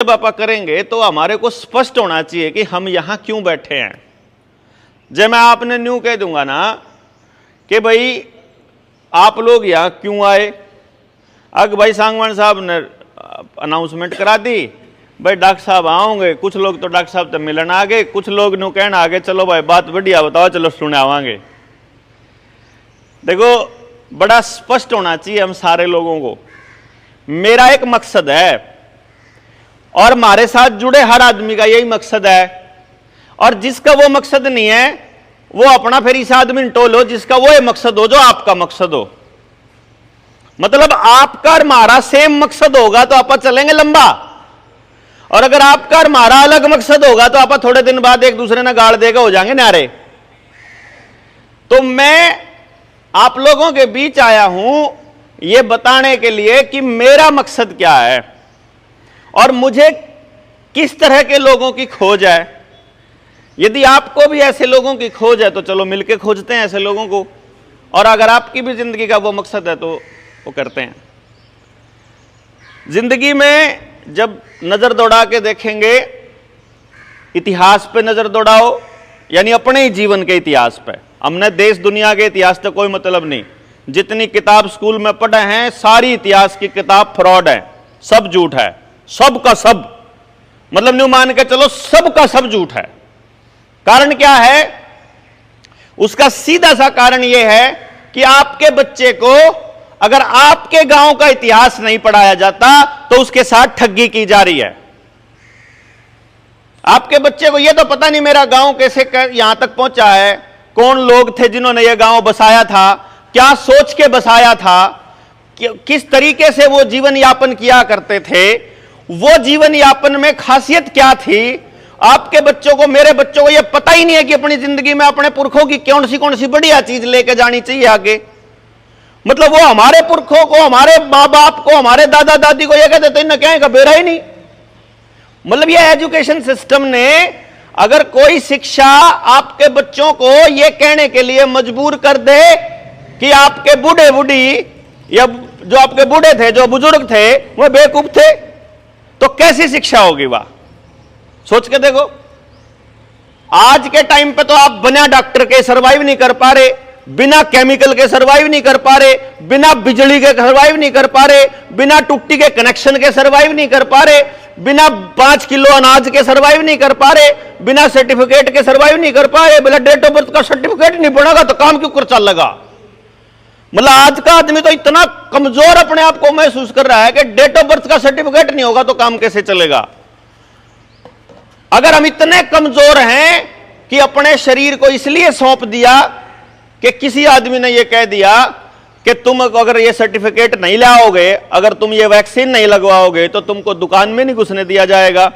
जब आप करेंगे तो हमारे को स्पष्ट होना चाहिए कि हम यहां क्यों बैठे हैं। जब मैं आपने न्यू कह दूंगा ना कि भाई आप लोग यहां क्यों आए, अग भाई सांगवान साहब ने अनाउंसमेंट करा दी, भाई डॉक्टर साहब आओगे, कुछ लोग तो डॉक्टर साहब तो मिलन आ गए, कुछ लोग नु कहना आ गए चलो भाई बात बढ़िया बताओ, चलो सुनावांगे। देखो बड़ा स्पष्ट होना चाहिए हम सारे लोगों को, मेरा एक मकसद है और हमारे साथ जुड़े हर आदमी का यही मकसद है, और जिसका वो मकसद नहीं है वो अपना फिर इस आदमी टोलो जिसका वो ये मकसद हो जो आपका मकसद हो। मतलब आपका और हमारा सेम मकसद होगा तो आप चलेंगे लंबा, और अगर आपका और हमारा अलग मकसद होगा तो आप थोड़े दिन बाद एक दूसरे ने गाड़ देगा, हो जाएंगे नारे। तो मैं आप लोगों के बीच आया हूं यह बताने के लिए कि मेरा मकसद क्या है और मुझे किस तरह के लोगों की खोज है। यदि आपको भी ऐसे लोगों की खोज है तो चलो मिलके खोजते हैं ऐसे लोगों को, और अगर आपकी भी जिंदगी का वो मकसद है तो वो करते हैं। जिंदगी में जब नजर दौड़ा के देखेंगे, इतिहास पे नजर दौड़ाओ, यानी अपने ही जीवन के इतिहास पे। हमने देश दुनिया के इतिहास से कोई मतलब नहीं, जितनी किताब स्कूल में पढ़े हैं सारी इतिहास की किताब फ्रॉड है, सब झूठ है, सब का सब, मतलब न्यू मान के चलो सब का सब झूठ है। कारण क्या है? उसका सीधा सा कारण यह है कि आपके बच्चे को अगर आपके गांव का इतिहास नहीं पढ़ाया जाता तो उसके साथ ठगी की जा रही है। आपके बच्चे को यह तो पता नहीं मेरा गांव कैसे यहां तक पहुंचा है, कौन लोग थे जिन्होंने यह गांव बसाया था, क्या सोच के बसाया था, किस तरीके से वो जीवन यापन किया करते थे, वो जीवन यापन में खासियत क्या थी। आपके बच्चों को, मेरे बच्चों को यह पता ही नहीं है कि अपनी जिंदगी में अपने पुरखों की कौन सी बढ़िया चीज लेके जानी चाहिए आगे। मतलब वो हमारे पुरखों को, हमारे माँ बाप को, हमारे दादा दादी को यह कहते थे, इन्हें क्या है बेरा ही नहीं। मतलब यह एजुकेशन सिस्टम ने अगर कोई शिक्षा आपके बच्चों को यह कहने के लिए मजबूर कर दे कि आपके बूढ़े बूढ़ी या जो आपके बूढ़े थे, जो बुजुर्ग थे, वह बेवकूफ थे, तो कैसी शिक्षा होगी वह? सोच के देखो। आज के टाइम पे तो आप बिना डॉक्टर के सरवाइव नहीं कर पा रहे, बिना केमिकल के सरवाइव नहीं कर पा रहे, बिना बिजली के सरवाइव नहीं कर पा रहे, बिना टुट्टी के कनेक्शन के सरवाइव नहीं कर पा रहे, बिना 5 किलो अनाज के सरवाइव नहीं कर पा रहे, बिना सर्टिफिकेट के सरवाइव नहीं कर पा रहे, बिना डेट ऑफ बर्थ का सर्टिफिकेट नहीं बनेगा तो काम क्यों कर चल लगा। मतलब आज का आदमी तो इतना कमजोर अपने आप को महसूस कर रहा है कि डेट ऑफ बर्थ का सर्टिफिकेट नहीं होगा तो काम कैसे चलेगा। अगर हम इतने कमजोर हैं कि अपने शरीर को इसलिए सौंप दिया कि किसी आदमी ने यह कह दिया कि तुम अगर ये सर्टिफिकेट नहीं लाओगे, अगर तुम ये वैक्सीन नहीं लगवाओगे तो तुमको दुकान में नहीं घुसने दिया जाएगा,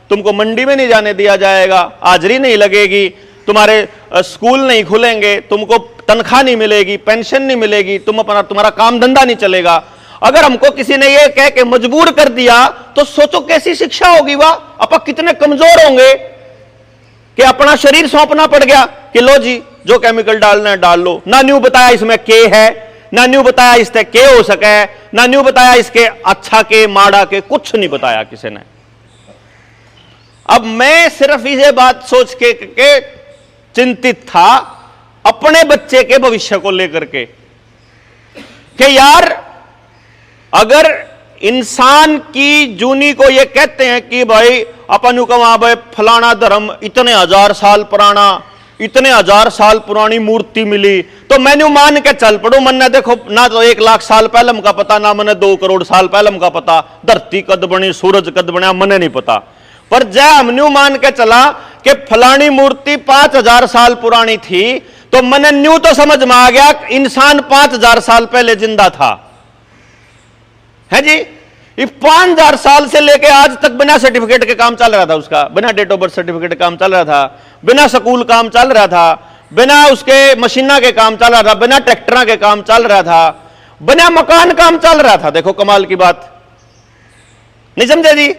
तुमको मंडी में नहीं जाने दिया जाएगा, हाजिरी नहीं लगेगी, तुम्हारे स्कूल नहीं खुलेंगे, तुमको तनख्वाह नहीं मिलेगी, पेंशन नहीं मिलेगी, तुम्हारा काम धंधा नहीं चलेगा। अगर हमको किसी ने यह कह के मजबूर कर दिया तो सोचो कैसी शिक्षा होगी वह। अपन कितने कमजोर होंगे कि अपना शरीर सौंपना पड़ गया कि लो जी जो केमिकल डालना है डाल लो। ना न्यू बताया इसमें के है, ना न्यू बताया इससे के हो सके, ना न्यू बताया इसके अच्छा के माड़ा के, कुछ नहीं बताया किसी ने। अब मैं सिर्फ इसे बात सोच के चिंतित था अपने बच्चे के भविष्य को लेकर के कि यार अगर इंसान की जूनी को ये कहते हैं कि भाई अपन को वहां भाई फलाना धर्म इतने 1000 साल पुराना, इतने 1000 साल पुरानी मूर्ति मिली, तो मैंने मान के चल पड़ू। मैंने देखो ना तो 1 लाख साल पहले का पता, ना मैंने 2 करोड़ साल पहले का पता, धरती कद बनी, सूरज कद बना, मैंने नहीं पता। पर जय हमने मान के चला कि फलानी मूर्ति 5000 साल पुरानी थी, तो मैंने न्यू तो समझ में आ गया इंसान 5000 साल पहले जिंदा था, है जी। ये 5000 साल से लेके आज तक बिना सर्टिफिकेट के काम चल रहा था, उसका बिना डेट ऑफ बर्थ सर्टिफिकेट के काम चल रहा था, बिना स्कूल काम चल रहा था, बिना उसके मशीना के काम चल रहा था, बिना ट्रैक्टर के काम चल रहा था, बिना मकान काम चल रहा था। देखो कमाल की बात, नहीं समझे जी?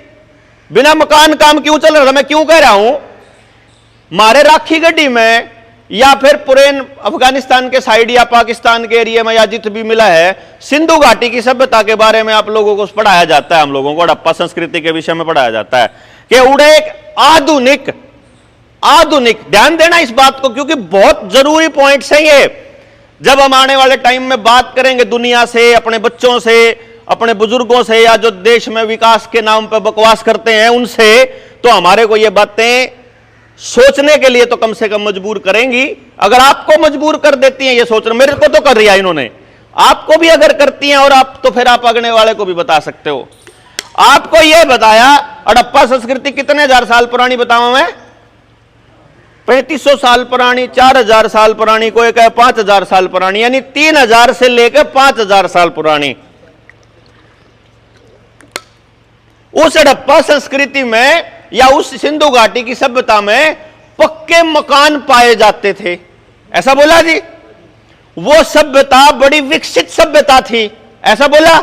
बिना मकान काम क्यों चल रहा था? मैं क्यों कह रहा हूं, मारे राखी गड्डी में या फिर पुरेन अफगानिस्तान के साइड या पाकिस्तान के एरिया में या जित भी मिला है, सिंधु घाटी की सभ्यता के बारे में आप लोगों को पढ़ाया जाता है, हम लोगों को हड़प्पा संस्कृति के विषय में पढ़ाया जाता है कि उड़े एक आधुनिक ध्यान देना इस बात को, क्योंकि बहुत जरूरी पॉइंट्स हैं ये। जब हम आने वाले टाइम में बात करेंगे दुनिया से, अपने बच्चों से, अपने बुजुर्गों से, या जो देश में विकास के नाम पर बकवास करते हैं उनसे, तो हमारे को ये बातें सोचने के लिए तो कम से कम मजबूर करेंगी। अगर आपको मजबूर कर देती हैं ये सोचना, मेरे को तो कर रही है इन्होंने, आपको भी अगर करती हैं और आप, तो फिर आप अगले वाले को भी बता सकते हो। आपको ये बताया हड़प्पा संस्कृति कितने हजार साल पुरानी बताऊं मैं? 3500 साल पुरानी, 4000 साल पुरानी, कोई कहे 5000 साल पुरानी, यानी 3000 से लेकर 5000 साल पुरानी। उस हड़प्पा संस्कृति में या उस सिंधु घाटी की सभ्यता में पक्के मकान पाए जाते थे, ऐसा बोला जी। वो सभ्यता बड़ी विकसित सभ्यता थी, ऐसा बोला।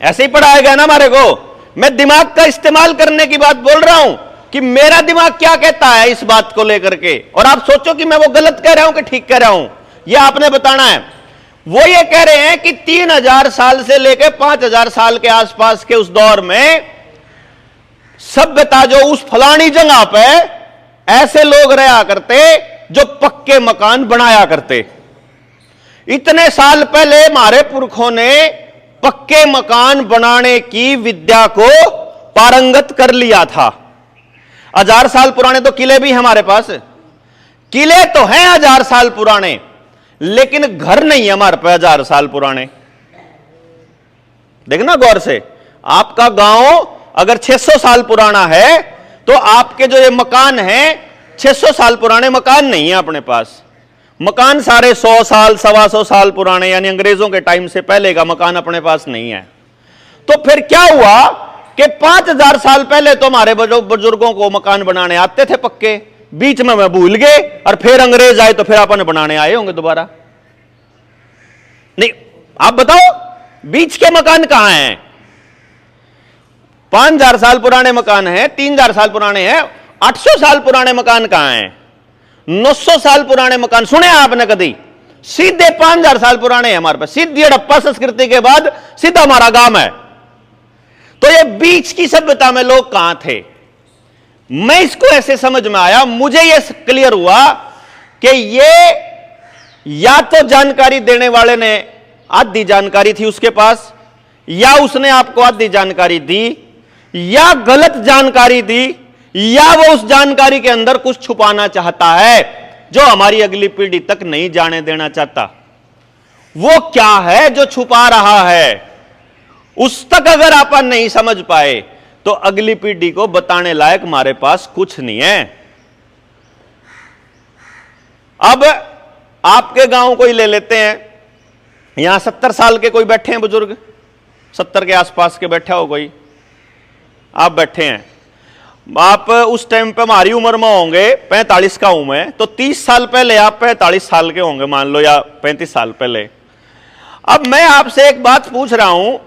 ऐसे ही पढ़ाया गया ना हमारे को। मैं दिमाग का इस्तेमाल करने की बात बोल रहा हूं कि मेरा दिमाग क्या कहता है इस बात को लेकर के, और आप सोचो कि मैं वो गलत कह रहा हूं कि ठीक कह रहा हूं, यह आपने बताना है। वो ये कह रहे हैं कि 3000 साल से लेकर 5000 साल के आसपास के उस दौर में सभ्यता जो उस फलानी जगह पे ऐसे लोग रहा करते जो पक्के मकान बनाया करते। इतने साल पहले हमारे पुरखों ने पक्के मकान बनाने की विद्या को पारंगत कर लिया था। 1000 साल पुराने तो किले भी हमारे पास, किले तो हैं 1000 साल पुराने, लेकिन घर नहीं है हमारे पास 1000 साल पुराने। देखना गौर से, आपका गांव अगर 600 साल पुराना है तो आपके जो ये मकान हैं 600 साल पुराने मकान नहीं है अपने पास। मकान सारे 100 साल 125 साल पुराने, यानी अंग्रेजों के टाइम से पहले का मकान अपने पास नहीं है। तो फिर क्या हुआ कि 5000 साल पहले तो हमारे बुजुर्गों को मकान बनाने आते थे पक्के, बीच में मैं भूल गए और फिर अंग्रेज आए तो फिर अपन बनाने आए होंगे दोबारा। नहीं, आप बताओ बीच के मकान कहां हैं? 5000 साल पुराने मकान हैं, 3000 साल पुराने हैं, 800 साल पुराने मकान कहां हैं? 900 साल पुराने मकान सुने आपने कभी? सीधे 5000 साल पुराने हैं हमारे पास। सीधी हड़प्पा संस्कृति के बाद सीधा हमारा गांव है। तो ये बीच की सभ्यता में लोग कहां थे? मैं इसको ऐसे समझ में आया, मुझे ये क्लियर हुआ कि ये या तो जानकारी देने वाले ने आधी जानकारी थी उसके पास, या उसने आपको आधी जानकारी दी, या गलत जानकारी दी, या वो उस जानकारी के अंदर कुछ छुपाना चाहता है जो हमारी अगली पीढ़ी तक नहीं जाने देना चाहता। वो क्या है जो छुपा रहा है, उस तक अगर आप नहीं समझ पाए तो अगली पीढ़ी को बताने लायक हमारे पास कुछ नहीं है। अब आपके गांव को ही ले लेते हैं, यहां 70 साल के कोई बैठे हैं बुजुर्ग, 70 के आसपास के बैठा हो कोई, आप बैठे हैं। आप उस टाइम पे हमारी उम्र में होंगे, 45 का हूं मैं, तो 30 साल पहले आप 45 साल के होंगे मान लो, या 35 साल पहले। अब मैं आपसे एक बात पूछ रहा हूं,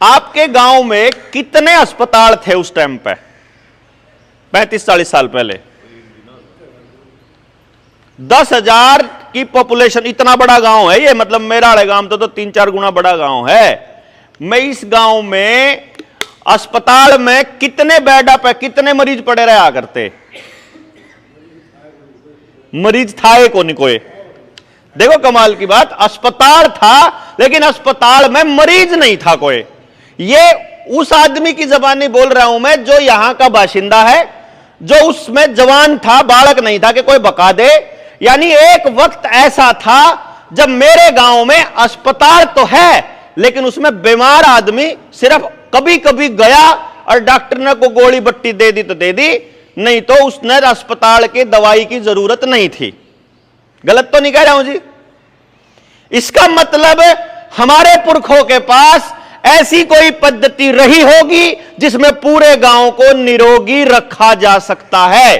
आपके गांव में कितने अस्पताल थे उस टाइम पे 35-40 साल पहले? 10,000 की पॉपुलेशन, इतना बड़ा गांव है ये, मतलब मेरा वाले गांव तो 3-4 गुना बड़ा गांव है। मैं इस गांव में अस्पताल में कितने बेड पे कितने मरीज पड़े रहा करते? मरीज था एक को नहीं कोई। देखो कमाल की बात, अस्पताल था लेकिन अस्पताल में मरीज नहीं था कोई। ये उस आदमी की जबानी बोल रहा हूं मैं जो यहां का बाशिंदा है, जो उसमें जवान था, बालक नहीं था कि कोई बका दे। यानी एक वक्त ऐसा था जब मेरे गांव में अस्पताल तो है लेकिन उसमें बीमार आदमी सिर्फ कभी कभी गया और डॉक्टर ने को गोली बट्टी दे दी तो दे दी, नहीं तो उसने अस्पताल की दवाई की जरूरत नहीं थी। गलत तो नहीं कह रहा हूं जी? इसका मतलब हमारे पुरखों के पास ऐसी कोई पद्धति रही होगी जिसमें पूरे गांव को निरोगी रखा जा सकता है।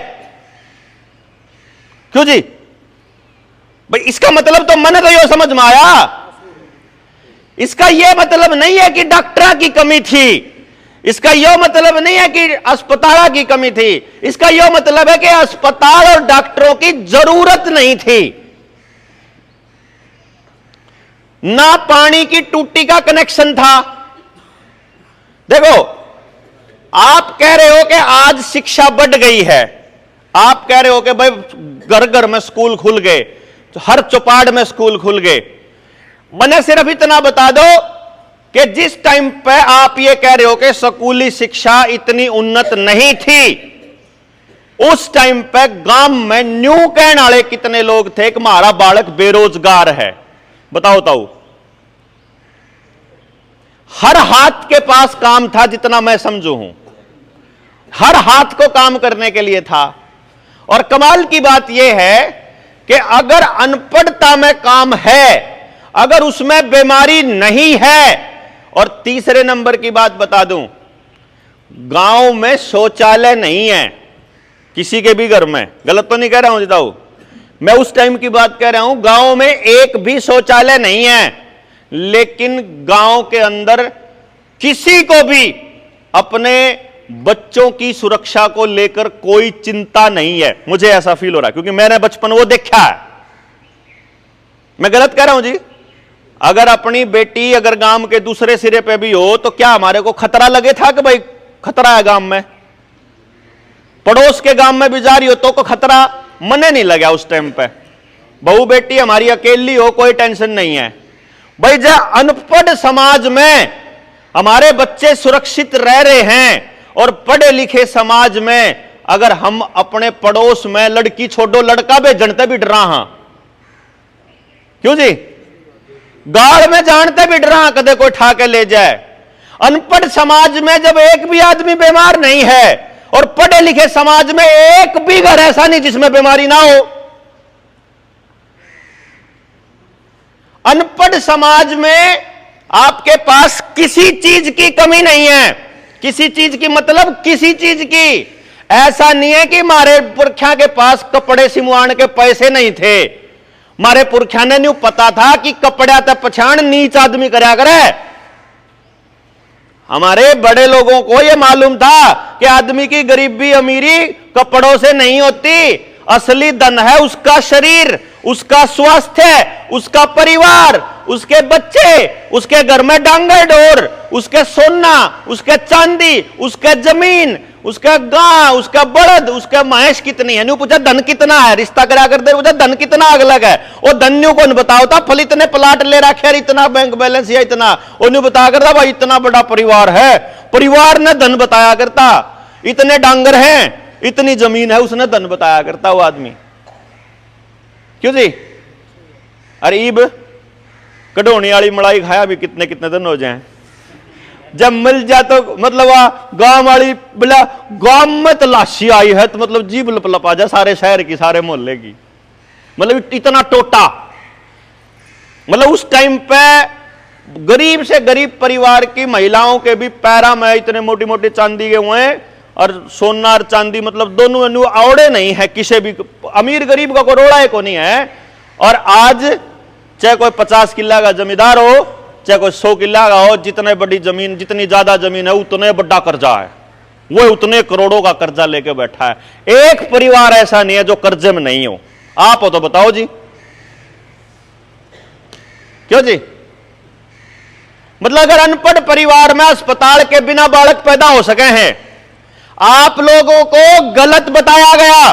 क्यों जी भाई? इसका मतलब तो मैंने तो यह समझ में आया, इसका यह मतलब नहीं है कि डॉक्टर की कमी थी, इसका यह मतलब नहीं है कि अस्पताल की कमी थी, इसका यह मतलब है कि अस्पताल और डॉक्टरों की जरूरत नहीं थी। ना पानी की टूटी का कनेक्शन था। देखो, आप कह रहे हो कि आज शिक्षा बढ़ गई है, आप कह रहे हो कि भाई घर घर में स्कूल खुल गए, तो हर चौपाड़ में स्कूल खुल गए। मैंने सिर्फ इतना बता दो कि जिस टाइम पे आप ये कह रहे हो कि स्कूली शिक्षा इतनी उन्नत नहीं थी, उस टाइम पे गांव में न्यू कहने वाले कितने लोग थे कि हमारा बालक बेरोजगार है? बताओ ताऊ। हर हाथ के पास काम था, जितना मैं समझू हूं, हर हाथ को काम करने के लिए था। और कमाल की बात यह है कि अगर अनपढ़ता में काम है, अगर उसमें बीमारी नहीं है, और तीसरे नंबर की बात बता दूं, गांव में शौचालय नहीं है किसी के भी घर में। गलत तो नहीं कह रहा हूं जिताऊ? मैं उस टाइम की बात कह रहा हूं, गांव में एक भी शौचालय नहीं है, लेकिन गांव के अंदर किसी को भी अपने बच्चों की सुरक्षा को लेकर कोई चिंता नहीं है। मुझे ऐसा फील हो रहा है क्योंकि मैंने बचपन वो देखा है। मैं गलत कह रहा हूं जी? अगर अपनी बेटी अगर गांव के दूसरे सिरे पे भी हो तो क्या हमारे को खतरा लगे था कि भाई खतरा है गांव में? पड़ोस के गांव में भी जा रही हो तो को खतरा मने नहीं लगा उस टाइम पे। बहू बेटी हमारी अकेली हो, कोई टेंशन नहीं है भाई। जब अनपढ़ समाज में हमारे बच्चे सुरक्षित रह रहे हैं, और पढ़े लिखे समाज में अगर हम अपने पड़ोस में लड़की छोड़ो लड़का भी जनते भी डरा, हां क्यों जी? गाड़ में जानते भी डरा कदे कोई ठा के ले जाए। अनपढ़ समाज में जब एक भी आदमी बीमार नहीं है, और पढ़े लिखे समाज में एक भी घर ऐसा नहीं जिसमें बीमारी ना हो। अनपढ़ समाज में आपके पास किसी चीज की कमी नहीं है। किसी चीज की मतलब किसी चीज की। ऐसा नहीं है कि हमारे पुरखा के पास कपड़े सिमवाने के पैसे नहीं थे। हमारे पुरखा ने न्यू पता था कि कपड़ा तक पछाण नीच आदमी करया करे। हमारे बड़े लोगों को यह मालूम था कि आदमी की गरीबी अमीरी कपड़ों से नहीं होती। असली धन है उसका शरीर, उसका स्वास्थ्य, उसका परिवार, उसके बच्चे, उसके घर में डांगर डोर, उसके सोना, उसके चांदी, उसके जमीन, उसका गां, उसका बड़द, उसका महेश कितनी है। न्यू पूछा धन कितना है, रिश्ता करा कर दे, पूछा धन कितना अलग है। वो धन्यू को बताओ था फल इतने प्लाट ले रखे, इतना बैंक बैलेंस या इतना, वो न्यू बताया करता भाई इतना बड़ा परिवार है। परिवार ने धन बताया करता, इतने डांगर हैं, इतनी जमीन है, उसने धन बताया करता वो आदमी। क्यों जी? अरे ईब कढ़ोनी वाली मलाई खाया भी कितने कितने दिन हो जाए, जब मिल जाए तो मतलब गांव वाली बोला गांव में तलाशी आई है तो मतलब जीभ लपलपा जाए सारे शहर की, सारे मोहल्ले की। मतलब इतना टोटा। मतलब उस टाइम पे गरीब से गरीब परिवार की महिलाओं के भी पैरा में इतने मोटी मोटी चांदी के हुए, और सोना और चांदी मतलब दोनों आवड़े नहीं है किसी भी अमीर गरीब का, कोई रोड़ा को नहीं है। और आज चाहे कोई 50 किला का जमींदार हो, चाहे कोई 100 किला का हो, जितने बड़ी जमीन, जितनी ज्यादा जमीन है उतने बड़ा कर्जा है। वो उतने करोड़ों का कर्जा लेके बैठा है। एक परिवार ऐसा नहीं है जो कर्जे में नहीं हो। आप हो तो बताओ जी, क्यों जी? मतलब अगर अनपढ़ परिवार में अस्पताल के बिना बालक पैदा हो सके हैं, आप लोगों को गलत बताया गया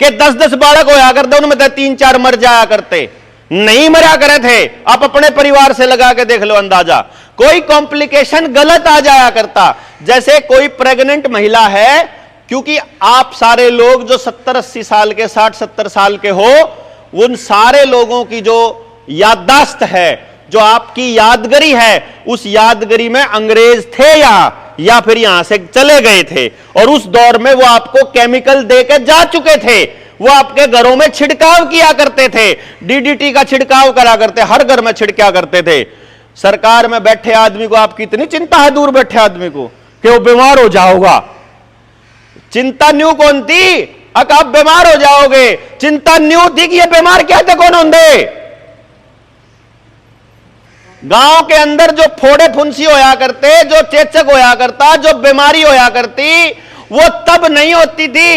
कि 10-10 बालक होया करते, उनमें 3-4 मर जाया करते। नहीं मरा करे थे। आप अपने परिवार से लगा के देख लो अंदाजा। कोई कॉम्प्लिकेशन गलत आ जाया करता। जैसे कोई प्रेग्नेंट महिला है, क्योंकि आप सारे लोग जो 70-80 साल के, 60-70 साल के हो, उन सारे लोगों की जो याददाश्त है, जो आपकी यादगारी है, उस यादगारी में अंग्रेज थे या फिर यहां से चले गए थे, और उस दौर में वो आपको केमिकल देकर जा चुके थे। वो आपके घरों में छिड़काव किया करते थे, डीडीटी का छिड़काव करा करते, हर घर में छिड़का करते थे। सरकार में बैठे आदमी को आपकी इतनी चिंता है, दूर बैठे आदमी को, कि वो बीमार हो जाओगा। चिंता न्यू कौन थी? अक आप बीमार हो जाओगे। चिंता न्यू थी कि ये बीमार क्या थे, कौन होंगे? गांव के अंदर जो फोड़े फुंसी होया करते, जो चेचक होया करता, जो बीमारी होया करती, वो तब नहीं होती थी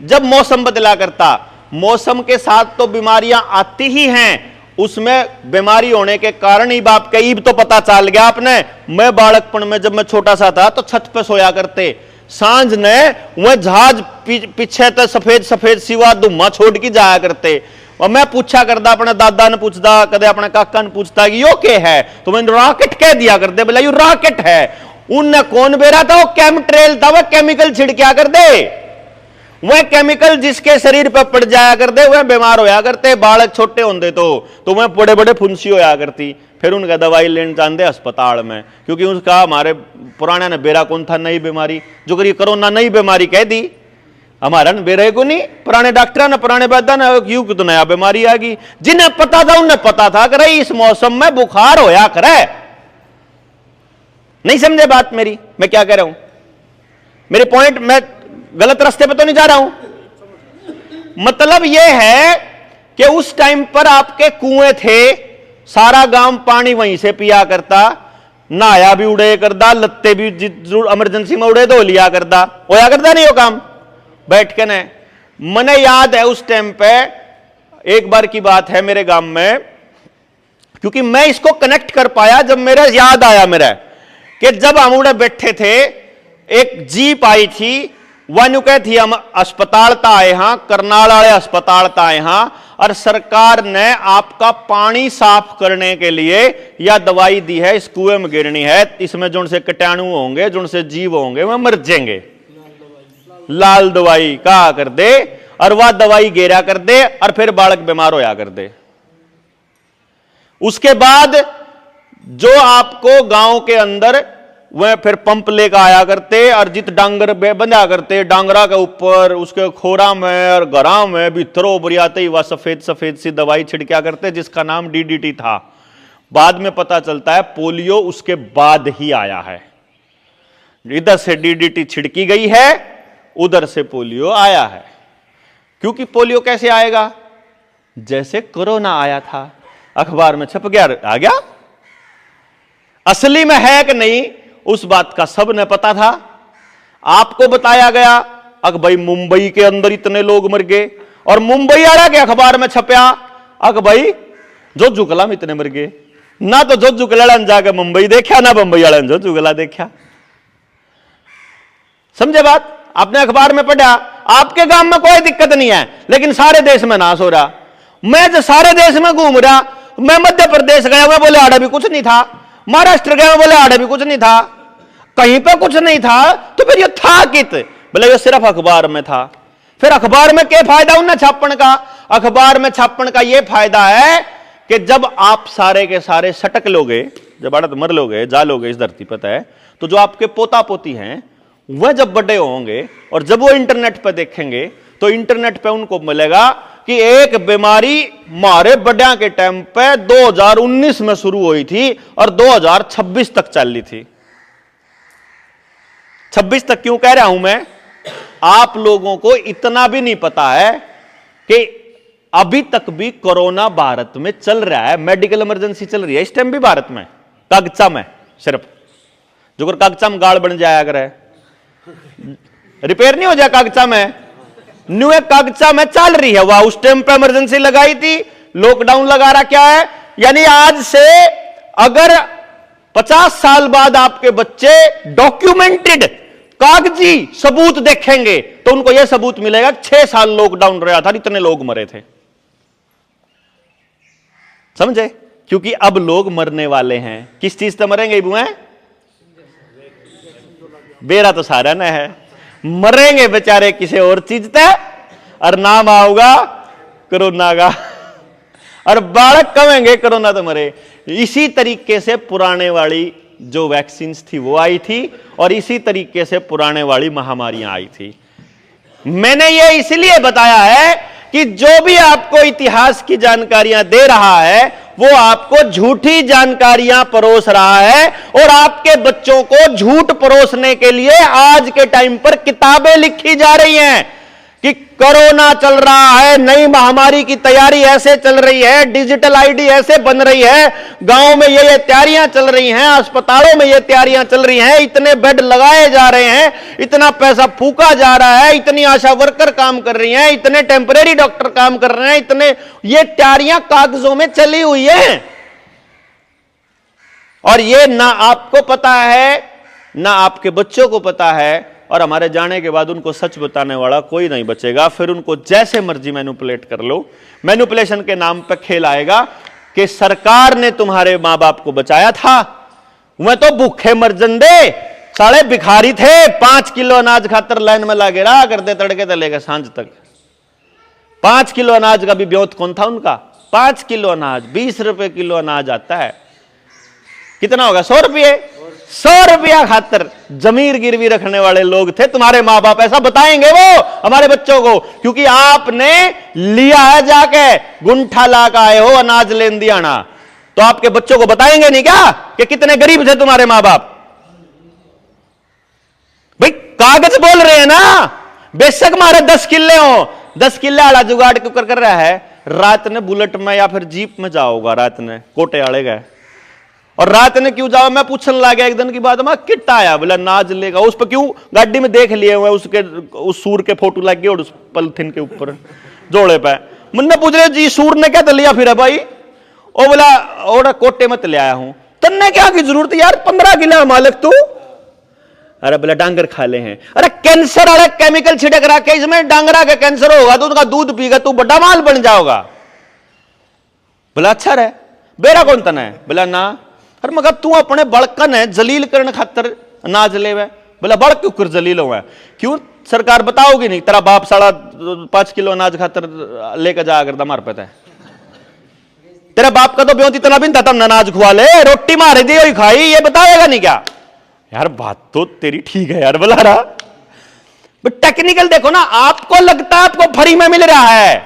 जब मौसम बदला करता। मौसम के साथ तो बीमारियां आती ही हैं, उसमें बीमारी होने के कारण ही बाप के ईब तो पता चल गया आपने। मैं बालकपन में जब मैं छोटा सा था तो छत पे सोया करते, सांझ ने वह जहाज पीछे तो सफेद सफेद सिवा धुआं छोड़ के जाया करते। और मैं पूछा करता, अपने दादा ने पूछता, कदे अपने काका ने पूछता कि यो के है, तो मैंने रॉकेट कह दिया करते, बोला यू रॉकेट है। उनने कौन बेरा था, वो केमट्रेल था, वह केमिकल छिड़किया कर दे, वह केमिकल जिसके शरीर पर पड़ जाया करते वह बीमार होया करते। बालक छोटे होंगे तो वह बड़े बड़े फुंसी होया करती। फिर उनका दवाई लेने जाते अस्पताल में, क्योंकि उसका हमारे पुराने ने बेरा कौन था, नई बीमारी जो करी कोरोना नई बीमारी कह दी, हमारा बेरे को नहीं। पुराने डॉक्टर ने, पुराने वैद्य ने क्यों तो नया बीमारी आ गई। जिन्हें पता था उन्हें पता था कि इस मौसम में बुखार होया करे। नहीं समझे बात मेरी, मैं क्या कह रहा हूं? मेरे पॉइंट, मैं गलत रास्ते पे तो नहीं जा रहा हूं। मतलब यह है कि उस टाइम पर आपके कुएं थे, सारा गांव पानी वहीं से पिया करता, नहाया भी उड़े करदा, लत्ते भी इमरजेंसी में उड़े धो लिया करदा, होया करदा नहीं वो काम बैठ के ने। मने याद है उस टाइम पे एक बार की बात है मेरे गांव में, क्योंकि मैं इसको कनेक्ट कर पाया जब मेरा याद आया मेरा कि जब हम उड़े बैठे थे, एक जीप आई थी, वन कह थी हम अस्पताल ता आए हां, करनाल वाले अस्पताल ता आए हां, और सरकार ने आपका पानी साफ करने के लिए या दवाई दी है, इस कुएं में गिरनी है, इसमें जो से कीटाणु होंगे, जो से जीव होंगे वह मर जाएंगे, लाल दवाई कहा कर दे, और वह दवाई गेरा कर दे, और फिर बालक बीमार होया कर दे। उसके बाद जो आपको गांव के अंदर वह फिर पंप लेकर आया करते, और जित डांगर बंधा करते, डांगरा के ऊपर उसके खोरा में और गरा में भीतरों बरियाते ही वह सफेद सफेद सी दवाई छिड़किया करते, जिसका नाम डीडीटी था। बाद में पता चलता है पोलियो उसके बाद ही आया है। इधर से डीडीटी छिड़की गई है, उधर से पोलियो आया है। क्योंकि पोलियो कैसे आएगा? जैसे कोरोना आया था, अखबार में छप गया, आ गया। असली में है कि नहीं उस बात का सब ने पता था। आपको बताया गया अग भाई मुंबई के अंदर इतने लोग मर गए, और मुंबई वाला के अखबार में छपया अग भाई जो जुगला में इतने मर गए। ना तो जो जुगला जाके मुंबई देखा, ना मुंबई वाले जो जुगला देखा। समझे बात? आपने अखबार में पढ़ा, आपके गांव में कोई दिक्कत नहीं है, लेकिन सारे देश में नाश हो रहा। मैं जो सारे देश में घूम रहा, मैं मध्य प्रदेश गया हुआ, बोले आड़ा भी कुछ नहीं था, महाराष्ट्र गया बोले आड़ा भी कुछ नहीं था, कहीं पे कुछ नहीं था, तो फिर ये था कित? बोले ये सिर्फ अखबार में था। फिर अखबार में क्या फायदा उन्हें छापन का? अखबार में छापन का यह फायदा है कि जब आप सारे के सारे सटक लोगे, जब आड़त मर लोगे, जा लोगे इस धरती पर है, तो जो आपके पोता पोती हैं वह जब बड़े होंगे और जब वो इंटरनेट पर देखेंगे, तो इंटरनेट पे उनको मिलेगा कि एक बीमारी मारे बड़िया के टाइम पे 2019 में शुरू हुई थी और 2026 तक चल रही थी। 26 तक क्यों कह रहा हूं मैं? आप लोगों को इतना भी नहीं पता है कि अभी तक भी कोरोना भारत में चल रहा है, मेडिकल इमरजेंसी चल रही है इस टाइम भी भारत में, कागजा में सिर्फ, जो कर कागजा में गाड़ बन जाया करे, रिपेयर नहीं हो जाए कागजा में, न्यू कागजा में चल रही है। वह उस टाइम पे इमरजेंसी लगाई थी, लॉकडाउन लगा रहा क्या है, यानी आज से अगर 50 साल बाद आपके बच्चे डॉक्यूमेंटेड कागजी सबूत देखेंगे तो उनको यह सबूत मिलेगा 6 साल लॉकडाउन रहा था, इतने लोग मरे थे। समझे? क्योंकि अब लोग मरने वाले हैं। किस चीज से मरेंगे बुआ? बेरा तो सारा न है, मरेंगे बेचारे किसी और चीज से, और नाम आओगा कोरोना का, और बालक कहेंगे कोरोना तो मरे। इसी तरीके से पुराने वाली जो वैक्सीन थी वो आई थी, और इसी तरीके से पुराने वाली महामारियां आई थी। मैंने ये इसलिए बताया है कि जो भी आपको इतिहास की जानकारियां दे रहा है वो आपको झूठी जानकारियां परोस रहा है, और आपके बच्चों को झूठ परोसने के लिए आज के टाइम पर किताबें लिखी जा रही हैं। कि कोरोना चल रहा है, नई महामारी की तैयारी ऐसे चल रही है, डिजिटल आईडी ऐसे बन रही है, गांव में ये तैयारियां चल रही हैं, अस्पतालों में ये तैयारियां चल रही हैं, इतने बेड लगाए जा रहे हैं, इतना पैसा फूका जा रहा है, इतनी आशा वर्कर काम कर रही हैं, इतने टेम्परेरी डॉक्टर काम कर रहे हैं, इतने ये तैयारियां कागजों में चली हुई है, और ये ना आपको पता है ना आपके बच्चों को पता है, और हमारे जाने के बाद उनको सच बताने वाला कोई नहीं बचेगा। फिर उनको जैसे मर्जी मैनिपुलेट कर लो, मैनिपुलेशन के नाम पे खेल आएगा कि सरकार ने तुम्हारे मां बाप को बचाया था, वह तो भूखे मरजंदे साले भिखारी थे, 5 किलो अनाज खातर लाइन में लागे रहा करते तड़के से लेकर सांझ तक। 5 किलो अनाज का भी ब्योत कौन था उनका? 5 किलो अनाज, 20 रुपए किलो अनाज आता है, कितना होगा? 100 रुपये। 100 रुपया खातर जमीर गिरवी रखने वाले लोग थे तुम्हारे मां बाप। ऐसा बताएंगे वो हमारे बच्चों को, क्योंकि आपने लिया है, जाके गुंठा ला के आए हो अनाज लेन दियाना, तो आपके बच्चों को बताएंगे नहीं क्या कि कितने गरीब थे तुम्हारे मां बाप? भाई कागज बोल रहे हैं ना, बेशक मारे 10 किले हो, 10 किले वाला जुगाड़ क्यों कर रहा है? रात ने बुलेट में या फिर जीप में जाओगा, रात ने कोटे आड़े गए, और रात ने क्यों जाओ? मैं पूछने लगा एक दिन की बात, मैं किट आया बोला नाज लेगा, उस पर क्यों गाड़ी में देख लिए हुए उसके, उस सूर के फोटो लग गए और उस पॉलिथीन के ऊपर जोड़े पे। मुन्ने पूछ रहे जी सूर ने क्या लिया फिर है भाई? ओ बोला और कोटे में ले आया हूं। तन्ने क्या की जरूरत यार, 15 किलो मालिक तू। अरे बोला डांगर खा ले हैं। अरे कैंसर वाला केमिकल छिड़क रहा के इसमें, डांगरा का कैंसर होगा तो उनका दूध पीगा तू बड़ा माल बन जाओगा। बोला अच्छा रहे, बेरा कौन तना है? बोला ना। अरे मगर तू अपने बड़कन है जलील करने खातर अनाज ले वे। बोला बड़ क्यों कर जलील हुआ है? क्यों सरकार बताओगी नहीं? तेरा बाप 5.5 किलो अनाज खातर लेकर जा करता मार पे, तेरा बाप का तो ब्योत इतना भी था, तब अनाज खुआ ले, रोटी मारे दी हुई खाई, ये बताएगा नहीं क्या? यार बात तो तेरी ठीक है यार, बुला रहा टेक्निकल देखो ना। आपको लगता है आपको फ्री में मिल रहा है,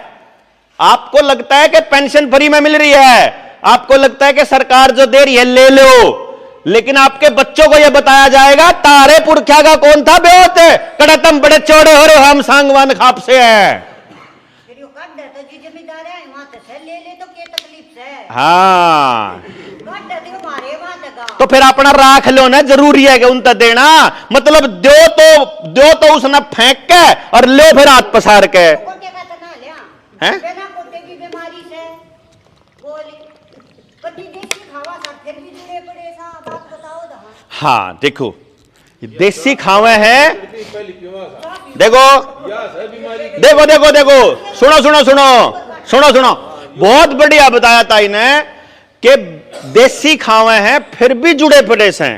आपको लगता है कि पेंशन फ्री में मिल रही है, आपको लगता है कि सरकार जो दे रही है ले लो, लेकिन आपके बच्चों को यह बताया जाएगा तारे पुरखा का कौन था ब्योत, कड़तम बड़े चौड़े हो रहे हम सांगवान खाप से हैं। हाँ तो फिर अपना राख लो ना, जरूरी है कि उनका देना, मतलब दो तो उसने फेंक के और ले फिर हाथ पसार के हैं। हाँ देखो देसी खावे हैं, देखो देखो देखो देखो सुनो सुनो सुनो सुनो सुनो, बहुत बढ़िया बताया ताई ने कि देसी खावे हैं फिर भी जुड़े पड़े हैं।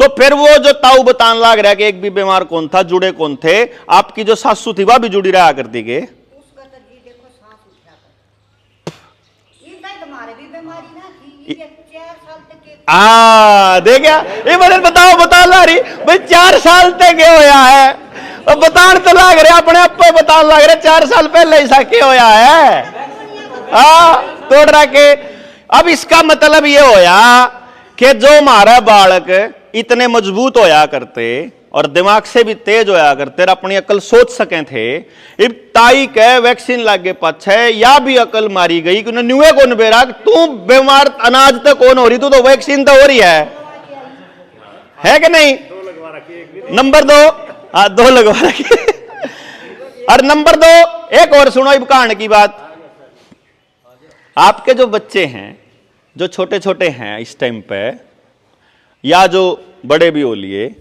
तो फिर वो जो ताऊ बतान लग रहा है कि एक भी बीमार कौन था, जुड़े कौन थे, आपकी जो सासू थी वह भी जुड़ी रहा करती के। देखा ये मतलब बताओ बता ला रही भाई 4 साल तक क्या होया है, और बतान तो लग रहे अपने आप बतान लग रहे 4 साल पहले ऐसा क्या होया है। तोड़ रहा के अब इसका मतलब ये होया कि जो हमारा बालक इतने मजबूत होया करते और दिमाग से भी तेज होया करते, अपनी अकल सोच सके थे, इब ताई के वैक्सीन लागे पाछे या भी अकल मारी गई कि न्यूए कौन बेरा, तू बीमार अनाज तक कौन हो रही, तू तो वैक्सीन तो हो रही है कि नहीं? नंबर 2 2 लगवा रखी। और नंबर 2 एक और सुनो इब कहानी की बात। आपके जो बच्चे हैं जो छोटे छोटे हैं इस टाइम पे, या जो बड़े भी हो लिए,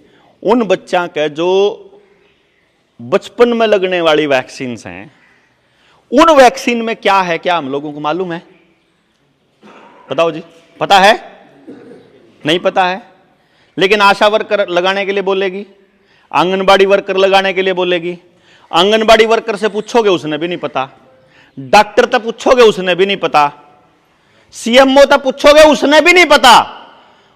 उन बच्चा के जो बचपन में लगने वाली वैक्सीन हैं, उन वैक्सीन में क्या है, क्या हम लोगों को मालूम है? बताओ जी, पता है? नहीं पता है, लेकिन आशा वर्कर लगाने के लिए बोलेगी, आंगनबाड़ी वर्कर लगाने के लिए बोलेगी। आंगनबाड़ी वर्कर से पूछोगे उसने भी नहीं पता, डॉक्टर तक पूछोगे उसने भी नहीं पता, सीएमओ तक पूछोगे उसने भी नहीं पता।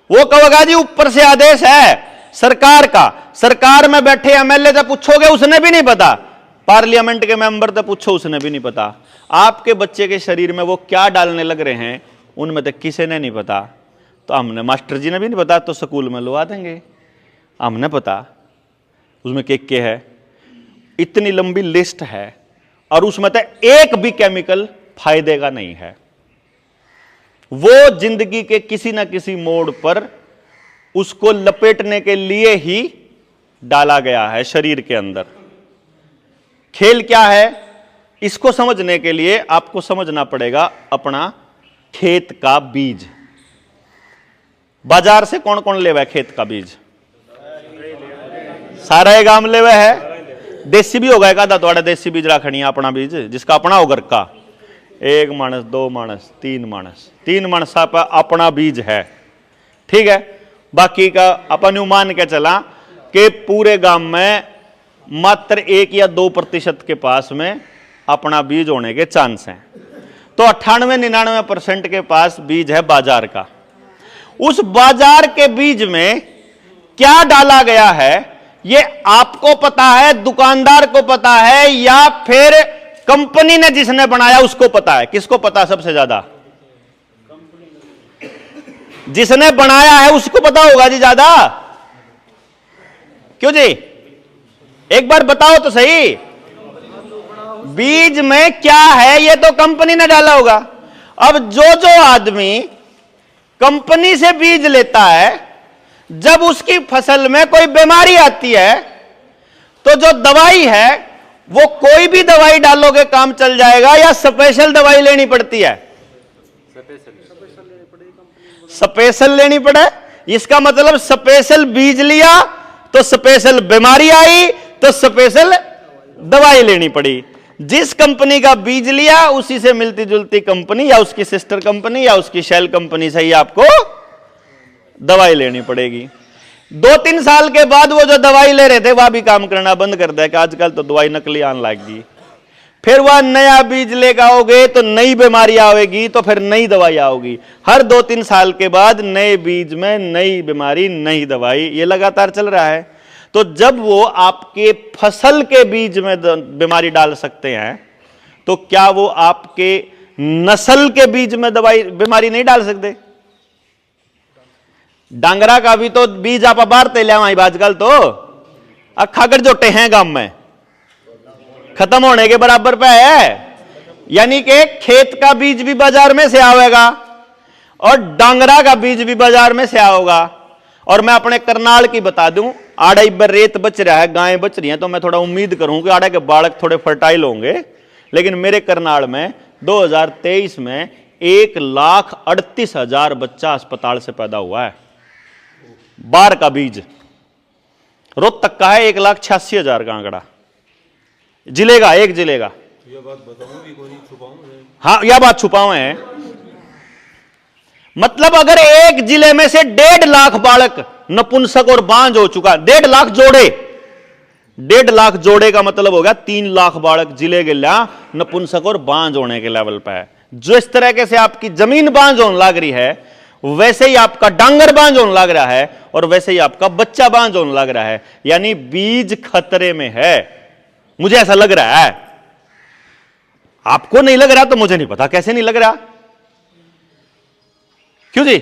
वो कहेगा जी ऊपर से आदेश है सरकार का, सरकार में बैठे एमएलए तक पूछोगे उसने भी नहीं पता, पार्लियामेंट के मेंबर तक पूछो उसने भी नहीं पता। आपके बच्चे के शरीर में वो क्या डालने लग रहे हैं उनमें तक किसी ने नहीं पता। तो हमने मास्टर जी ने भी नहीं पता तो स्कूल में लगा देंगे, हमने पता उसमें केक के है। इतनी लंबी लिस्ट है और उसमें तो एक भी केमिकल फायदे का नहीं है। वो जिंदगी के किसी ना किसी मोड़ पर उसको लपेटने के लिए ही डाला गया है शरीर के अंदर। खेल क्या है, इसको समझने के लिए आपको समझना पड़ेगा अपना खेत का बीज। बाजार से कौन कौन लेवा है खेत का बीज? सारा ये गांव लेवा है। देसी भी होगा, एक आधा थोड़ा देसी बीज रखनी है अपना बीज, जिसका अपना हो घर का। 1 मानस 2 मानस 3 मानस 3 मानसा पर अपना बीज है, ठीक है। बाकी का अपन यूं मान के चला कि पूरे गांव में मात्र 1 या 2% के पास में अपना बीज होने के चांस हैं। तो 98-99% के पास बीज है बाजार का। उस बाजार के बीज में क्या डाला गया है ये आपको पता है, दुकानदार को पता है, या फिर कंपनी ने जिसने बनाया उसको पता है? किसको पता सबसे ज्यादा? जिसने बनाया है उसको पता होगा जी ज्यादा। क्यों जी? एक बार बताओ तो सही, बीज में क्या है ये तो कंपनी ने डाला होगा। अब जो आदमी कंपनी से बीज लेता है, जब उसकी फसल में कोई बीमारी आती है तो जो दवाई है वो कोई भी दवाई डालोगे काम चल जाएगा या स्पेशल दवाई लेनी पड़ती है? स्पेशल लेनी पड़े। इसका मतलब स्पेशल बीज लिया तो स्पेशल बीमारी आई तो स्पेशल दवाई लेनी पड़ी। जिस कंपनी का बीज लिया उसी से मिलती जुलती कंपनी या उसकी सिस्टर कंपनी या उसकी शेल कंपनी से ही आपको दवाई लेनी पड़ेगी। 2-3 साल के बाद वो जो दवाई ले रहे थे वह भी काम करना बंद कर दिया कि आजकल तो दवाई नकली आने लगी। फिर वह नया बीज लेकर आओगे तो नई बीमारी आएगी, तो फिर नई दवाई आओगी। हर 2-3 साल के बाद नए बीज में नई बीमारी नई दवाई, ये लगातार चल रहा है। तो जब वो आपके फसल के बीज में बीमारी डाल सकते हैं तो क्या वो आपके नस्ल के बीज में दवाई बीमारी नहीं डाल सकते? डांगरा का भी तो बीज आप बारते ले आजकल तो अखागढ़ जोटे हैं गांव में, खत्म होने के बराबर पे है। यानी कि खेत का बीज भी बाजार में से आवेगा और डांगरा का बीज भी बाजार में से आओगा। और मैं अपने करनाल की बता दूं, आड़ा इबर रेत बच रहा है, गायें बच रही हैं, तो मैं थोड़ा उम्मीद करूं कि आड़ा के बालक थोड़े फर्टाइल होंगे। लेकिन मेरे करनाल में 2023 में 1,38,000 बच्चा अस्पताल से पैदा हुआ है। बार का बीज रोहतक का है 1,86,000 का आंकड़ा, जिले का, एक जिले का। ये बात बताऊं भी कोई छुपाऊं? हाँ, यह बात छुपावे है। मतलब अगर एक जिले में से 1.5 लाख बालक नपुंसक और बांझ हो चुका, 1.5 लाख जोड़े, 1.5 लाख जोड़े का मतलब हो गया 3 लाख बालक जिले के लिया नपुंसक और बांझ होने के लेवल पे है। जो इस तरह से आपकी जमीन बांझ होने लग रही है, वैसे ही आपका डांगर बांझ होने लग रहा है और वैसे ही आपका बच्चा बांझ होने लग रहा है। यानी बीज खतरे में है, मुझे ऐसा लग रहा है। आपको नहीं लग रहा तो मुझे नहीं पता कैसे नहीं लग रहा। क्यों जी?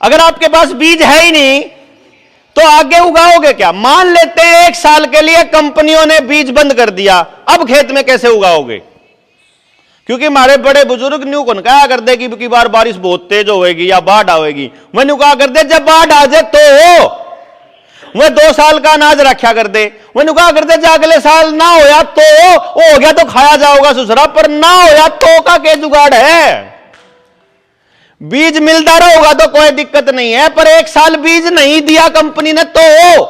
अगर आपके पास बीज है ही नहीं तो आगे उगाओगे क्या? मान लेते हैं 1 साल के लिए कंपनियों ने बीज बंद कर दिया, अब खेत में कैसे उगाओगे? क्योंकि हमारे बड़े बुजुर्ग न्यू कौन कहा करते कि बार बारिश बहुत तेज होगी या बाढ़ आएगी। वह न्यू कहा करते जब बाढ़ आ जाए तो वह 2 साल का अनाज रखा कर दे। वह नुका कर दे अगले साल ना होया तो हो गया तो खाया जाओगा ससुरा, पर ना होया तो का के जुगाड़ है। बीज मिलता रहेगा तो कोई दिक्कत नहीं है, पर 1 साल बीज नहीं दिया कंपनी ने तो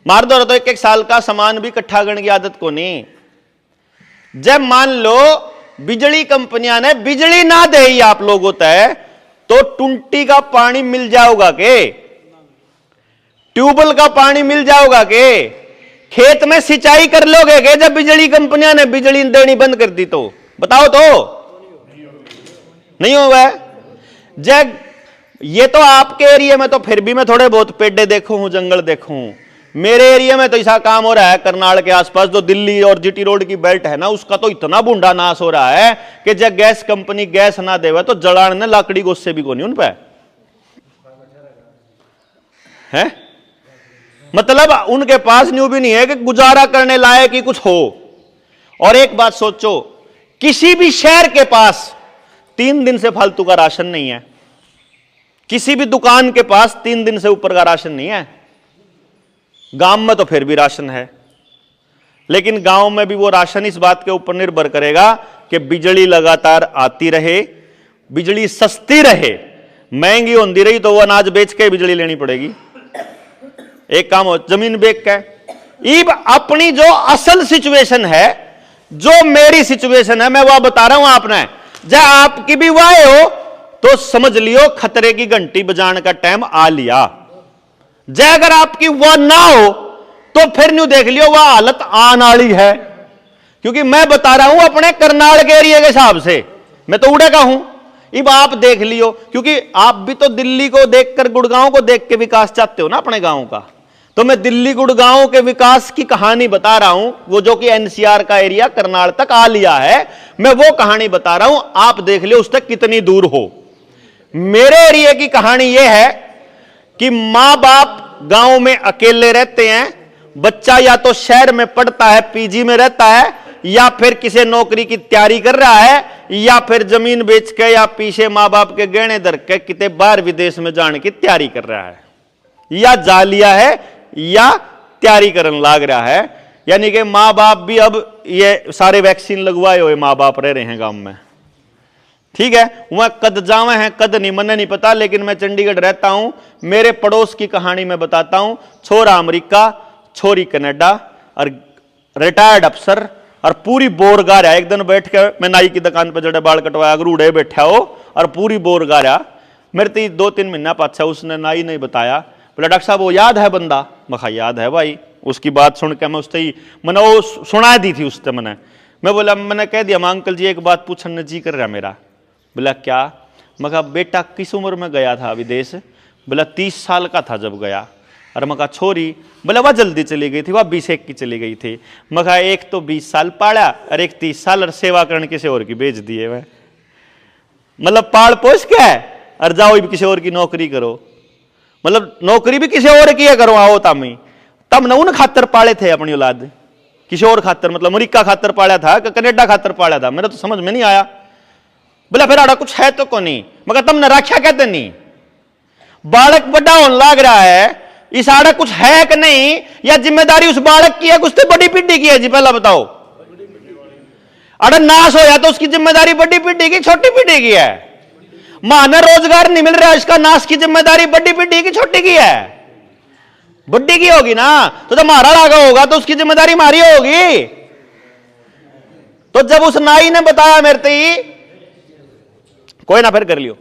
मार दो। तो 1-1 साल का सामान भी इकट्ठा करने की आदत को नहीं। जब मान लो बिजली कंपनियां ने बिजली ना दे ही आप लोगों तय, तो टुंटी का पानी मिल जाओगा के? ट्यूबवेल का पानी मिल जाओगा के? खेत में सिंचाई कर लोगे के जब बिजली कंपनियां ने बिजली देनी बंद कर दी? तो बताओ तो नहीं होगा। जब ये तो आपके एरिया में तो फिर भी मैं थोड़े बहुत पेड़े देखूं हूं, जंगल देखूं। मेरे एरिया में तो ऐसा काम हो रहा है, करनाल के आसपास जो दिल्ली और जीटी रोड की बेल्ट है ना, उसका तो इतना बूंदा नाश हो रहा है कि जब गैस कंपनी गैस ना देवे तो जलाने ने लाकड़ी गोस्से भी को नहीं उन पे है। मतलब उनके पास न्यू भी नहीं है कि गुजारा करने लायक ही कुछ हो। और एक बात सोचो, किसी भी शहर के पास 3 दिन से फालतू का राशन नहीं है, किसी भी दुकान के पास 3 दिन से ऊपर का राशन नहीं है। गांव में तो फिर भी राशन है, लेकिन गांव में भी वो राशन इस बात के ऊपर निर्भर करेगा कि बिजली लगातार आती रहे, बिजली सस्ती रहे। महंगी होती रही तो वो अनाज बेच के बिजली लेनी पड़ेगी। एक काम हो जमीन बेच के। इब अपनी जो असल सिचुएशन है, जो मेरी सिचुएशन है, मैं वह बता रहा हूं आपने। जब आपकी भी वाह हो तो समझ लियो खतरे की घंटी बजाने का टाइम आ लिया। जय अगर आपकी वह ना हो तो फिर न्यू देख लियो वह हालत आने वाली है। क्योंकि मैं बता रहा हूं अपने करनाल के एरिया के हिसाब से, मैं तो उड़े का हूं। अब आप देख लियो, क्योंकि आप भी तो दिल्ली को देखकर गुड़गांव को देख के विकास चाहते हो ना अपने गांव का। तो मैं दिल्ली गुड़गांव के विकास की कहानी बता रहा हूं, वो जो कि एनसीआर का एरिया करनाल तक आ लिया है, मैं वो कहानी बता रहा हूं। आप देख लियो उस तक कितनी दूर हो। मेरे एरिया की कहानी यह है कि मां बाप गांव में अकेले रहते हैं, बच्चा या तो शहर में पढ़ता है, पीजी में रहता है, या फिर किसी नौकरी की तैयारी कर रहा है, या फिर जमीन बेच के या पीछे मां बाप के गहने धर के कितने बाहर विदेश में जाने की तैयारी कर रहा है, या जा लिया है या तैयारी करने लाग रहा है। यानी कि मां बाप भी अब ये सारे वैक्सीन लगवाए हुए मां बाप रह रहे हैं गांव में। ठीक है, वह कद जावे हैं कद नहीं, मने नहीं पता, लेकिन मैं चंडीगढ़ रहता हूं। मेरे पड़ोस की कहानी मैं बताता हूं। छोरा अमेरिका, छोरी कनाडा, और रिटायर्ड अफसर, और पूरी बोर गा रहा। एक दिन बैठ के मैं नाई की दुकान पर जड़े बाल कटवाया, अगर उड़े बैठा हो और पूरी बोर गा रहा। मेरे तो 2-3 महीना पाछा उसने नाई नहीं बताया, बोला डॉक्टर साहब वो याद है बंदा। मैं याद है भाई। उसकी बात सुन के मैं उससे ही मैंने वो सुना दी थी उससे। मैं बोला, मैंने कह दिया, अंकल जी एक बात पूछने जी कर रहा मेरा। बोला क्या? मैं कहा बेटा किस उम्र में गया था विदेश? बोला 30 साल का था जब गया। और मैं कहा छोरी? बोला वह जल्दी चली गई थी, वह 20-21 की चली गई थी। मैं कहा एक तो 20 साल पाड़ा और एक 30 साल और सेवा करने किसी और की भेज दिए। मैं मतलब पाल पोस क्या है और जाओ भी किसी और की नौकरी करो, मतलब नौकरी भी किसी और की करो। आओ तमी तब न उन खातर पाले थे अपनी औलाद, किसी और खातर, मतलब अमेरिका खातर पाला था कि कनेडा खातर पाला था, मेरा तो समझ में नहीं आया। बोला फिर आड़ा कुछ है तो को नहीं? मगर तुमने रक्षा कहते नहीं, बालक बड़ा होने लग रहा है, इस आड़ा कुछ है कि नहीं, या जिम्मेदारी उस बालक की है कुछ तो बड़ी पीढ़ी की है जी? पहला बताओ। अड़ा नाश होया तो उसकी जिम्मेदारी बड़ी पीढ़ी की छोटी पीढ़ी की है? माने रोजगार नहीं मिल रहा, इसका नाश की जिम्मेदारी बड़ी पीढ़ी की छोटी की है? बड़ी की होगी ना। तो मारा लागा होगा तो उसकी जिम्मेदारी मारी होगी। तो जब उस नाई ने बताया मेरे ते, कोई ना फिर कर लियो,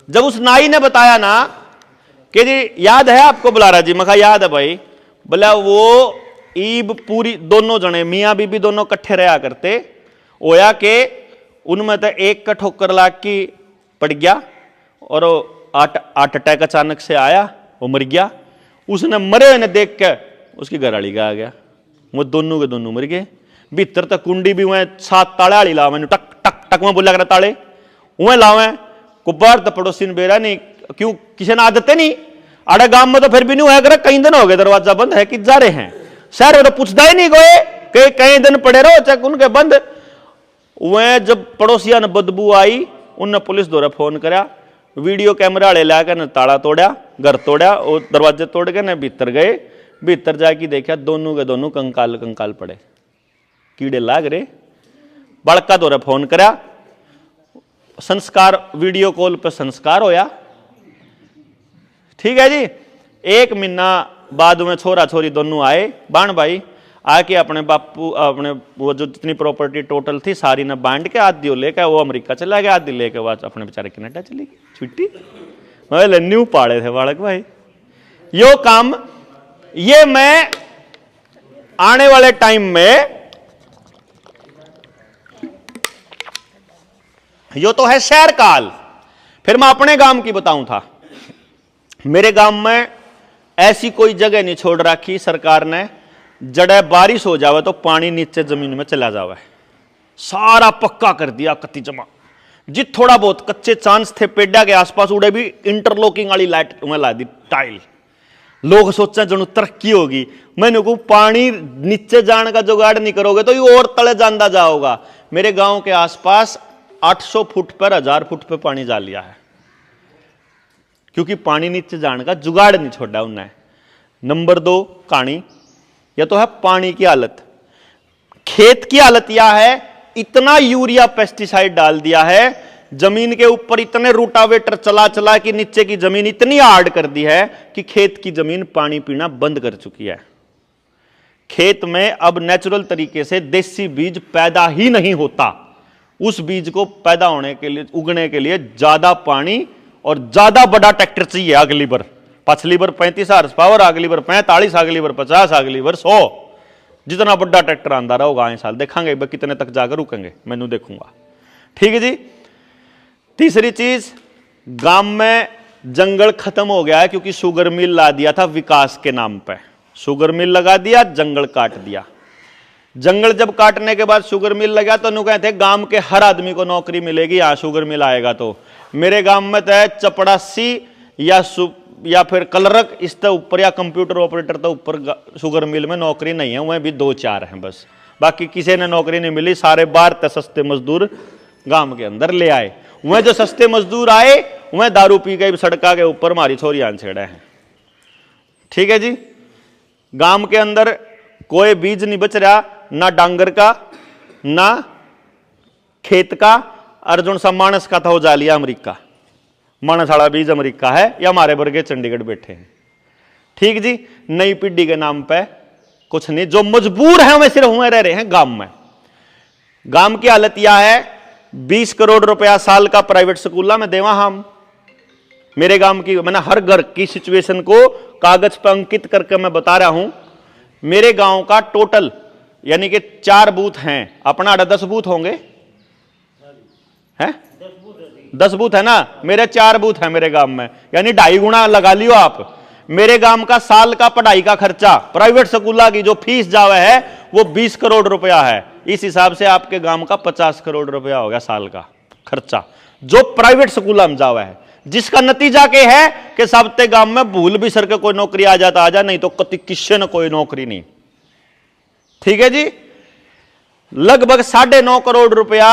जब उस नाई ने बताया ना कि जी याद है आपको बुला रहा जी? मैं कहा याद है भाई। बोला वो ईब पूरी दोनों जने मियां बीबी दोनों इकट्ठे रहा करते, होया के उनमें तो एक का ठोकर लाग की पड़ गया और हार्ट अटैक अचानक से आया, वो मर गया। उसने मरे हुए ने देख के उसकी घरवाली का आ गया, वो दोनों के दोनों मर गए। भीतर तक कुंडी भी वह 7 ताले वाली लावे, टक टक टक में बोला कर ताले वह लावे को बार तो पड़ोसी ने बेरा नहीं, क्यों किसी ने आदत नहीं। आड़े गांव में तो फिर भी नहीं हुआ, कई दिन हो गए दरवाजा बंद है कि जा रहे हैं। शहर में तो पूछता ही नहीं कोई, कई दिन पड़े रहो चाहे उनके बंद। वह जब पड़ोसिया ने बदबू आई, उनने पुलिस द्वारा फोन करा, वीडियो कैमरा वाले लाकर ने ताला तोड़ा, घर तोड़ा, और दरवाजे तोड़ के ने भीतर गए। भीतर जाके देखा दोनों के दोनों कंकाल कंकाल पड़े, कीड़े लाग रहे। बड़का द्वारा फोन करा, संस्कार वीडियो कॉल पर संस्कार होया। ठीक है जी। 1 महीना बाद में छोरा छोरी दोनों आए, बाण भाई आके अपने बापू अपने वो जो जितनी प्रॉपर्टी टोटल थी सारी ने बांट के, आधी लेके वो अमेरिका चला गया, आधी लेके बाद अपने बेचारे कनाडा चली गई छुट्टी। मैं न्यू पाड़े थे बालक भाई। यो काम ये मैं आने वाले टाइम में, यो तो है शहर काल। फिर मैं अपने गांव की बताऊं था। मेरे गांव में ऐसी कोई जगह नहीं छोड़ रखी सरकार ने, जड़े बारिश हो जावे तो पानी नीचे जमीन में चला जावे। सारा पक्का कर दिया कत्ती जमा। जी थोड़ा बहुत कच्चे चांस थे पेड़ा के आसपास, उड़े भी इंटरलॉकिंग वाली लाइट में ला दी, टाइल लोग सोचा जनु तरक्की होगी। मैंने को पानी नीचे जाने का जुगाड़ नहीं करोगे तो ये और तले जांदा जाओगा। मेरे गांव के आसपास 800 फुट पर 1000 फुट पे पानी जा लिया है, क्योंकि पानी नीचे जाने का जुगाड़ नहीं छोड़ा उन्हें। नंबर 2 कहानी यह तो है पानी की हालत। खेत की हालत यह है, इतना यूरिया पेस्टिसाइड डाल दिया है, जमीन के ऊपर इतने रूटावेटर चला चला कि नीचे की जमीन इतनी हार्ड कर दी है कि खेत की जमीन पानी पीना बंद कर चुकी है। खेत में अब नेचुरल तरीके से देसी बीज पैदा ही नहीं होता। उस बीज को पैदा होने के लिए, उगने के लिए ज्यादा पानी और ज्यादा बड़ा ट्रैक्टर चाहिए। अगली बार पछली बार 35 हॉर्स पावर, अगली बार 45, अगली बार 50, अगली बार 100। जितना बड़ा ट्रैक्टर आंदा रहोगा आए साल देखेंगे कितने तक जाकर रुकेंगे, मैनू देखूंगा। ठीक है जी। तीसरी चीज, गांव में जंगल खत्म हो गया है क्योंकि शुगर मिल ला दिया था विकास के नाम पे। शुगर मिल लगा दिया, जंगल काट दिया। जंगल जब काटने के बाद शुगर मिल लगा तो नु कहते गांव के हर आदमी को नौकरी मिलेगी, यहां शुगर मिल आएगा। तो मेरे गांव में तो है चपड़ासी या फिर कलरक, इसके ऊपर या कंप्यूटर ऑपरेटर तो ऊपर शुगर मिल में नौकरी नहीं है, वह भी 2-4 हैं बस। बाकी किसी ने नौकरी नहीं मिली, सारे बाहर ते सस्ते मजदूर गांव के अंदर ले आए। वह जो सस्ते मजदूर आए वह दारू पी के सड़का के ऊपर मारी छोरी आन छेड़े हैं। ठीक है जी। गांव के अंदर कोई बीज नहीं बच रहा, ना डांगर का ना खेत का। अर्जुन सा मानस का था वो जा लिया अमरीका। मानस वाला बीज अमरीका है या हमारे वर्गे चंडीगढ़ बैठे हैं। ठीक जी। नई पीढ़ी के नाम पे कुछ नहीं, जो मजबूर है वह सिर्फ हुए रह रहे हैं गांव में। गांव की हालत यह है, 20 करोड़ रुपया साल का प्राइवेट स्कूल में देवा हम। मेरे गांव की, मैंने हर घर की सिचुएशन को कागज पर अंकित करके मैं बता रहा हूं। मेरे गांव का टोटल यानी कि 4 बूथ हैं, अपना 10 बूथ होंगे, हैं 10 बूथ है ना। मेरे 4 बूथ हैं मेरे गांव में, यानी 2.5 गुना लगा लियो आप। मेरे गांव का साल का पढ़ाई का खर्चा, प्राइवेट स्कूल की जो फीस जावे है वो 20 करोड़ रुपया है। इस हिसाब से आपके गांव का 50 करोड़ रुपया हो गया साल का खर्चा, जो प्राइवेट स्कूल में जावा है। जिसका नतीजा के है कि सबते गांव में भूल भी सर के कोई नौकरी आ जाता आ जा, नहीं तो कति किसी ने कोई नौकरी नहीं। ठीक है जी। लगभग 9.5 करोड़ रुपया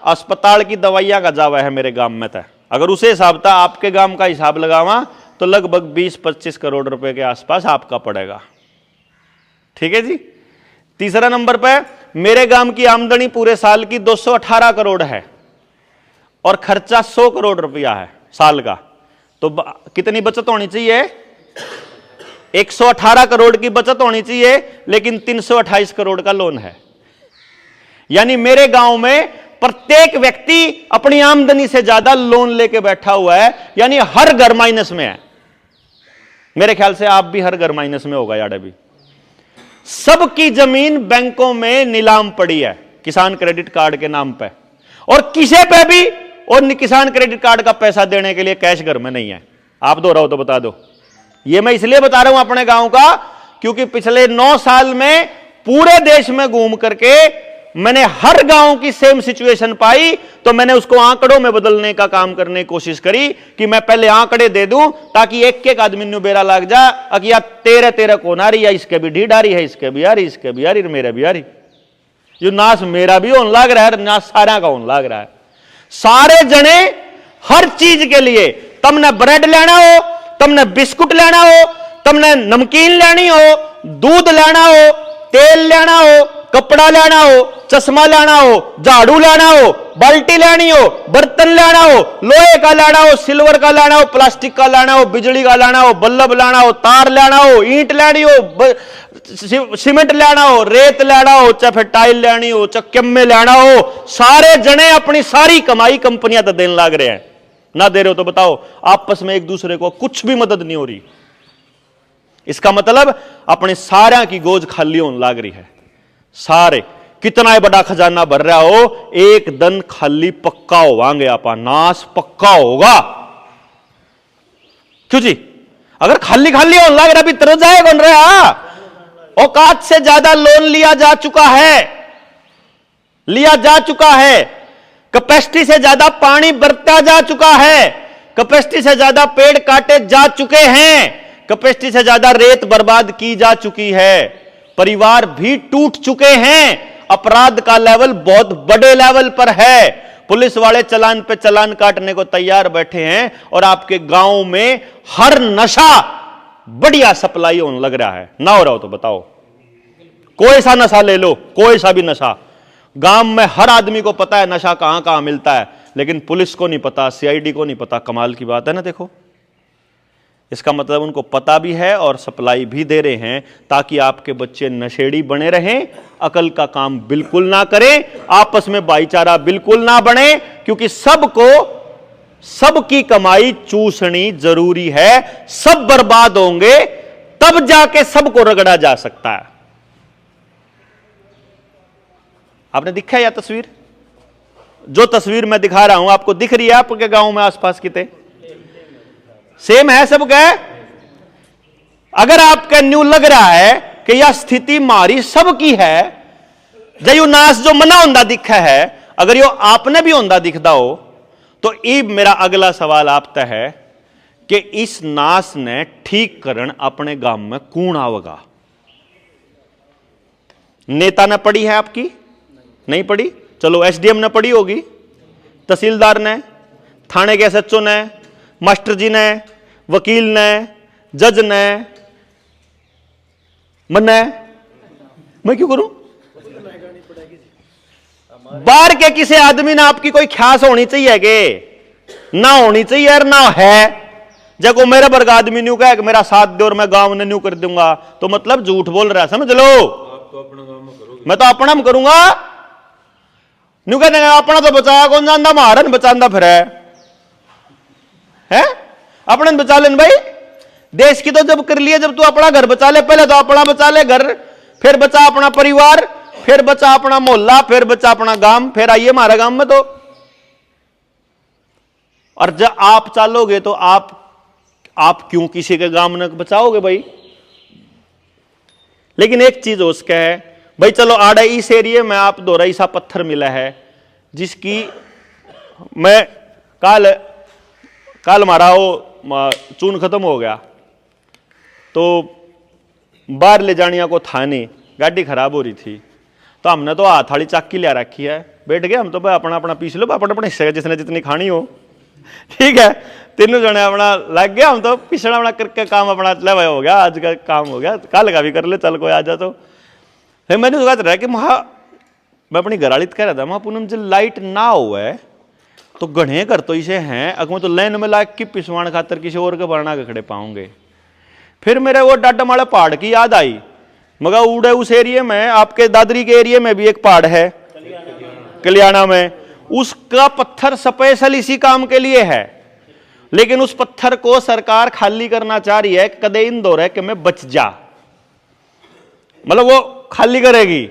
अस्पताल की दवाइयां का जावा है मेरे गांव में। था अगर उसे हिसाब था आपके गांव का हिसाब लगावा तो लगभग 20-25 करोड़ रुपए के आसपास आपका पड़ेगा। ठीक है जी। तीसरा नंबर पे मेरे गांव की आमदनी पूरे साल की 218 करोड़ है और खर्चा 100 करोड़ रुपया है साल का। तो कितनी बचत होनी चाहिए? 118 करोड़ की बचत होनी चाहिए, लेकिन 328 करोड़ का लोन है। यानी मेरे गांव में प्रत्येक व्यक्ति अपनी आमदनी से ज्यादा लोन लेके बैठा हुआ है, यानी हर घर माइनस में है। मेरे ख्याल से आप भी हर घर माइनस में होगा यार। अभी सबकी जमीन बैंकों में नीलाम पड़ी है किसान क्रेडिट कार्ड के नाम पे, और किसी पे भी और किसान क्रेडिट कार्ड का पैसा देने के लिए कैश घर में नहीं है। आप दो रहो तो बता दो। ये मैं इसलिए बता रहा हूं अपने गांव का, क्योंकि पिछले 9 साल में पूरे देश में घूम करके मैंने हर गांव की सेम सिचुएशन पाई, तो मैंने उसको आंकड़ों में बदलने का काम करने की कोशिश करी कि मैं पहले आंकड़े दे दूं ताकि एक आदमी नु बेरा लग जा कि यार 13 कौन आ रही है, इसके भी ढीठ आ रही है, इसके भी आ रही, इसके भी आ रही, मेरे भी आ रही। जो नाश मेरा भी होने लग रहा है, नाश सारा का होने लग रहा है। सारे जने हर चीज के लिए, तुमने ब्रेड लेना हो, तुमने बिस्कुट लेना हो, तुमने नमकीन लेनी हो, दूध लेना हो, तेल लेना हो, कपड़ा लेना हो, चश्मा लेना हो, झाड़ू लेना हो, बाल्टी लेनी हो, बर्तन लेना हो, लोहे का लेना हो, सिल्वर का लेना हो, प्लास्टिक का लेना हो, बिजली का लेना हो, बल्ब लेना हो, तार लेना हो, ईंट लेनी हो, सीमेंट लेना हो, रेत लेना हो, चाहे फिर टाइल लेनी हो, चाहे केम्मे लेना हो, सारे जने अपनी सारी कमाई कंपनियां तो देने लग रहे हैं। ना दे रहे हो तो बताओ, आपस में एक दूसरे को कुछ भी मदद नहीं हो रही। इसका मतलब अपने सारा की गोज खाली होने लग रही है। सारे कितना बड़ा खजाना भर रहा हो, एक दिन खाली पक्का होवांगे, आपा नाश पक्का होगा। क्यों जी? अगर खाली खाली होने लग रहा भी तरह जाए बन रहा, औकात से ज्यादा लोन लिया जा चुका है, कैपेसिटी से ज्यादा पानी बरता जा चुका है, कैपेसिटी से ज्यादा पेड़ काटे जा चुके हैं, कैपेसिटी से ज्यादा रेत बर्बाद की जा चुकी है, परिवार भी टूट चुके हैं, अपराध का लेवल बहुत बड़े लेवल पर है, पुलिस वाले चालान पे चालान काटने को तैयार बैठे हैं, और आपके गांव में हर नशा बढ़िया सप्लाई होने लग रहा है। ना हो रहा हो तो बताओ, कोई सा नशा ले लो, कोई सा भी नशा, गांव में हर आदमी को पता है नशा कहां कहां मिलता है, लेकिन पुलिस को नहीं पता, सीआईडी को नहीं पता। कमाल की बात है ना। देखो, इसका मतलब उनको पता भी है और सप्लाई भी दे रहे हैं, ताकि आपके बच्चे नशेड़ी बने रहें, अकल का काम बिल्कुल ना करें, आपस में भाईचारा बिल्कुल ना बने, क्योंकि सबको सबकी कमाई चूसनी जरूरी है। सब बर्बाद होंगे तब जाके सबको रगड़ा जा सकता है। आपने दिखा यह तस्वीर? जो तस्वीर मैं दिखा रहा हूं आपको दिख रही है आपके गांव में आसपास कितने सेम है सब क्या? अगर आपका न्यू लग रहा है कि यह स्थिति मारी सबकी है, जयु नाश जो मना होंदा दिखा है, अगर यो आपने भी होंदा दिखदा हो, तो इब मेरा अगला सवाल आपता है कि इस नाश ने ठीक करण अपने गांव में कौन आवगा? नेता ने पड़ी है आपकी? नहीं पड़ी। चलो एसडीएम ने पड़ी होगी, तहसीलदार ने, थाने के एसएचओ ने, मास्टर जी ने, वकील ने, जज ने, मैं क्यों करूं? बाहर के किसी आदमी ने आपकी कोई ख्यास होनी चाहिए कि ना होनी चाहिए और ना है। जब को मेरे वर्ग आदमी न्यू कहे कि मेरा साथ दे और मैं गांव ने न्यू कर दूंगा, तो मतलब झूठ बोल रहा है, समझ लो। आप तो अपना काम में करोगे। मैं तो अपना में करूंगा। न्यू कहते हैं अपना तो बचाया कौन जानता, महारन बचांदा फिर है अपने बचा लेन भाई। देश की तो जब कर लिए, जब तू अपना घर बचा ले, पहले तो अपना बचा ले घर, फिर बचा अपना परिवार, फिर बचा अपना मोहल्ला, फिर बचा अपना गांव, फिर आइए हमारा गांव में। तो और जब आप चालोगे तो आप क्यों किसी के गांव में बचाओगे भाई? लेकिन एक चीज उसका है भाई, चलो आड़ा इस एरिया में आप दोरा ईसा पत्थर मिला है, जिसकी मैं काल मारा वो चून खत्म हो गया, तो बाहर ले जानिया को था नहीं, गाड़ी खराब हो रही थी, तो हमने तो हाथ वाली चाकी ले रखी है, बैठ गए हम तो भाई अपना अपना पीस लो, अपने अपने हिस्से जिसने जितनी खानी हो, ठीक है। तीनों जने अपना लग गया, हम तो पिछड़ा अपना करके काम अपना चला हो गया, आज का काम हो गया, कल का भी कर ले, चल कोई आ जा। तो फिर मैंने सोचा रहा कि मैं अपनी घरालित कह रहा था, पूनम जब लाइट ना हो है तो गढ़े कर तो इसे हैं, अगर तो लाइन में लाग की पिसवाण खातर किसी और के बरना के खड़े पाऊंगे। फिर मेरे वो डाटा माड़ा पहाड़ की याद आई, मगर उड़े उस एरिया में, आपके दादरी के एरिया में भी एक पहाड़ है कल्याणा में, उसका पत्थर स्पेशल इसी काम के लिए है, लेकिन उस पत्थर को सरकार खाली करना चाह रही है, कदे इंदौर है कि मैं बच जा, मतलब वो खाली करेगी।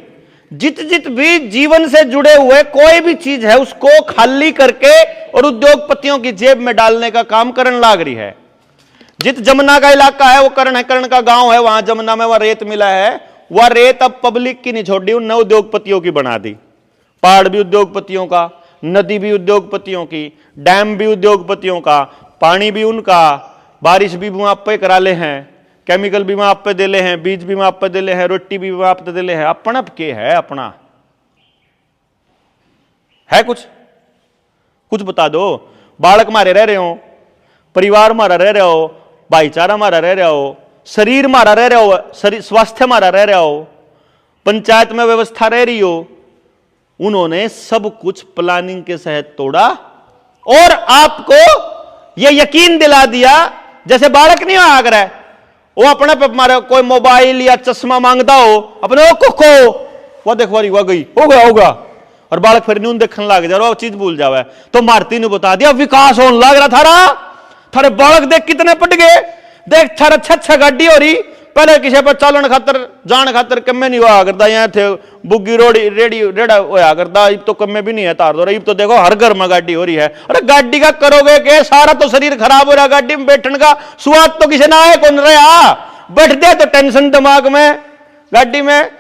जित भी जीवन से जुड़े हुए कोई भी चीज है उसको खाली करके और उद्योगपतियों की जेब में डालने का काम करने लाग रही है। जित जमुना का इलाका है, वो कर्ण का गांव है, वहां जमुना में वह रेत मिला है, वह रेत अब पब्लिक की नहीं छोड़ दी, उनने उद्योगपतियों की बना दी। पहाड़ भी उद्योगपतियों का, नदी भी उद्योगपतियों की, डैम भी उद्योगपतियों का, पानी भी उनका, बारिश भी वहां पे करा ले हैं, केमिकल भी वहां पे देले हैं, बीज भी वहां पे देले हैं, रोटी भी वहां पे देले हैं। अपना के है, अपना है कुछ बता दो। बालक मारे रह रहे हो, परिवार मारा रह रहे हो, भाईचारा मारा रह रहा हो, शरीर मारा रह रहा हो, शरीर स्वास्थ्य मारा रह रहा हो, पंचायत में व्यवस्था रह रही हो, उन्होंने सब कुछ प्लानिंग के तहत तोड़ा और आपको यह यकीन दिला दिया, जैसे बालक नहीं आ रहा है वो अपने पे मारे कोई मोबाइल या चश्मा मांगता हो, अपने को वो देखो वह गई होगा, और बालक फिर न्यून देखने लग जा, वो चीज भूल जावे। तो मारती ने बता दिया विकास होने लग रहा थारे बालक देख कितने पट गए, देख थारा अच्छा गाड़ी हो रही, पहले किसी पर चालन खातर जान खातर कमे नहीं हुआ करता, यहाँ थे बुग्गी रोड़ी रेडी रेड़ा होया करता, अब तो कमे भी नहीं है तार दो, अब तो देखो हर घर में गाड़ी हो रही है। अरे गाड़ी का करोगे के सारा तो शरीर खराब हो रहा, गाड़ी में बैठने का स्वाद तो किसी ना आए कौन रहा, बैठ दे तो टेंशन दिमाग में, गाड़ी में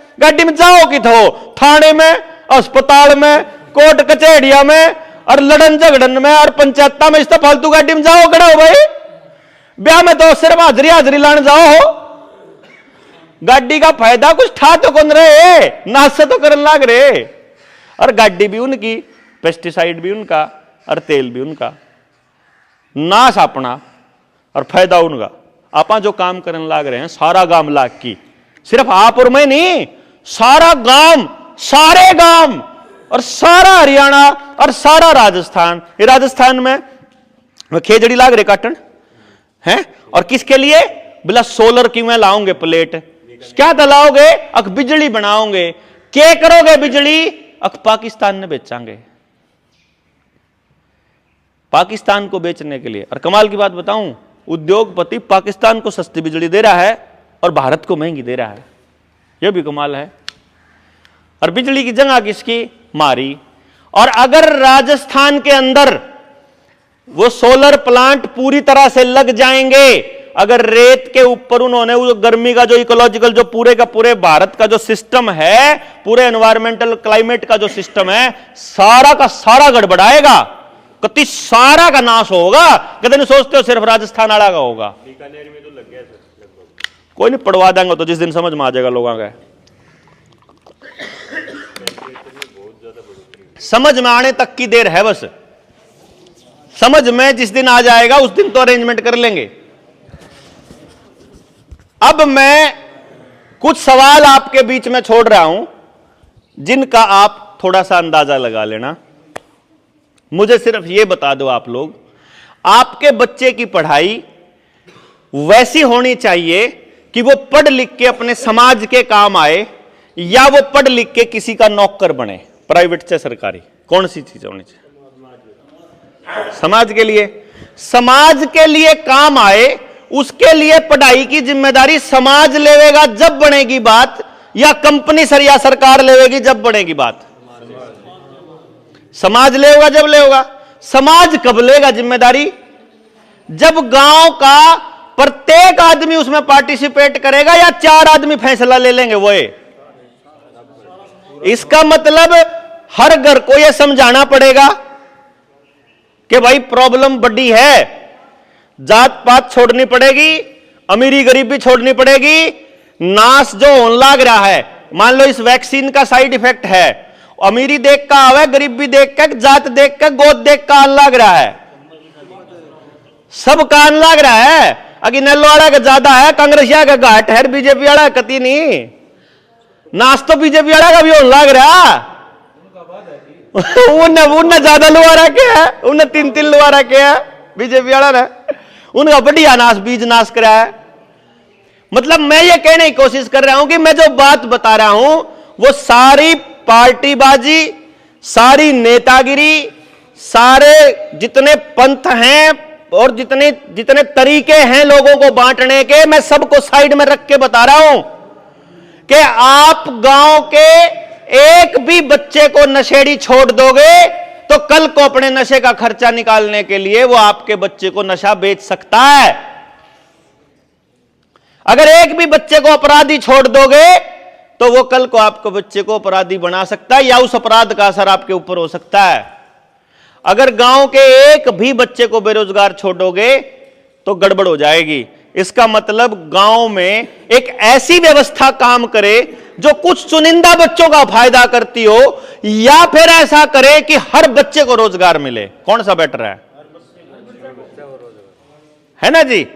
जाओ कि थो थाने में, अस्पताल में, कोर्ट कचहरिया में, और लड़न झगड़न में, और पंचायत में, इस तो फालतू गाड़ी में जाओ खड़ा हो भाई। ब्याह में तो सिर्फ हाजरी हाजरी लाने जाओ हो, गाड़ी का फायदा कुछ ठा तो कौन रहे, नाश तो करने लाग रहे। और गाड़ी भी उनकी, पेस्टिसाइड भी उनका और तेल भी उनका, नाश अपना और फायदा उनका। आप जो काम करने लाग रहे हैं सारा गांव लाग की, सिर्फ आप और मैं नहीं, सारा गांव, सारे गांव और सारा हरियाणा और सारा राजस्थान। ये राजस्थान में खेजड़ी लाग रहे काटन है, और किसके लिए? बोला सोलर की मैं लाऊंगे प्लेट, क्या दलाओगे? अक बिजली बनाओगे, क्या करोगे बिजली? अक पाकिस्तान में बेचांगे, पाकिस्तान को बेचने के लिए। और कमाल की बात बताऊं, उद्योगपति पाकिस्तान को सस्ती बिजली दे रहा है और भारत को महंगी दे रहा है, यह भी कमाल है। और बिजली की जगह किसकी? मारी। और अगर राजस्थान के अंदर वो सोलर प्लांट पूरी तरह से लग जाएंगे, अगर रेत के ऊपर उन्होंने वो गर्मी का जो इकोलॉजिकल जो पूरे का पूरे भारत का जो सिस्टम है, पूरे एनवायरमेंटल क्लाइमेट का जो सिस्टम है, सारा का सारा गड़बड़ाएगा, कति सारा का नाश होगा। कहते नहीं सोचते हो सिर्फ राजस्थान आड़ा का होगा? बीकानेर में तो लग गया सर, कोई नहीं, पढ़वा देंगे तो जिस दिन समझ में आ जाएगा लोगों का। समझ में आने तक की देर है, बस समझ में जिस दिन आ जाएगा उस दिन तो अरेंजमेंट कर लेंगे। अब मैं कुछ सवाल आपके बीच में छोड़ रहा हूं जिनका आप थोड़ा सा अंदाजा लगा लेना। मुझे सिर्फ यह बता दो आप लोग, आपके बच्चे की पढ़ाई वैसी होनी चाहिए कि वो पढ़ लिख के अपने समाज के काम आए, या वो पढ़ लिख के किसी का नौकर बने, प्राइवेट से सरकारी? कौन सी चीज होनी चाहिए? समाज के लिए, समाज के लिए काम आए, उसके लिए पढ़ाई की जिम्मेदारी समाज लेवेगा जब बनेगी बात, या कंपनी सर या सरकार लेवेगी जब बनेगी बात? समाज लेगा जब लेगा। समाज कब लेगा जिम्मेदारी? जब गांव का प्रत्येक आदमी उसमें पार्टिसिपेट करेगा, या 4 आदमी फैसला ले लेंगे वो? इसका मतलब हर घर को यह समझाना पड़ेगा कि भाई प्रॉब्लम बड़ी है, जात पात छोड़नी पड़ेगी, अमीरी गरीबी छोड़नी पड़ेगी, नाश जो होने लग रहा है। मान लो इस वैक्सीन का साइड इफेक्ट है, अमीरी देख का आवे, गरीबी देख का, जात देख का, गोद देख का आन लग रहा है, सब का आन लग रहा है। अगर नेलवाड़ा का ज्यादा है, कांग्रेसिया का घाट है, बीजेपी वाला कति नहीं, नाश तो बीजेपी वाला का भी होने लग रहा। उन्हें ज्यादा लुआ रखे है, उन्हें 3-3 लुआ रखे है बीजेपी वाला ने, उनका बढ़िया नाश बीज नाश करा है। मतलब मैं ये कहने की कोशिश कर रहा हूं कि मैं जो बात बता रहा हूं वो सारी पार्टीबाजी, सारी नेतागिरी, सारे जितने पंथ हैं और जितने जितने तरीके हैं लोगों को बांटने के, मैं सबको साइड में रख के बता रहा हूं कि आप गांव के एक भी बच्चे को नशेड़ी छोड़ दोगे तो कल को अपने नशे का खर्चा निकालने के लिए वो आपके बच्चे को नशा बेच सकता है। अगर एक भी बच्चे को अपराधी छोड़ दोगे तो वो कल को आपको बच्चे को अपराधी बना सकता है, या उस अपराध का असर आपके ऊपर हो सकता है। अगर गांव के एक भी बच्चे को बेरोजगार छोड़ोगे तो गड़बड़ हो जाएगी। इसका मतलब गांव में एक ऐसी व्यवस्था काम करे जो कुछ चुनिंदा बच्चों का फायदा करती हो, या फिर ऐसा करे कि हर बच्चे को रोजगार मिले। कौन सा बेटर है ना जी?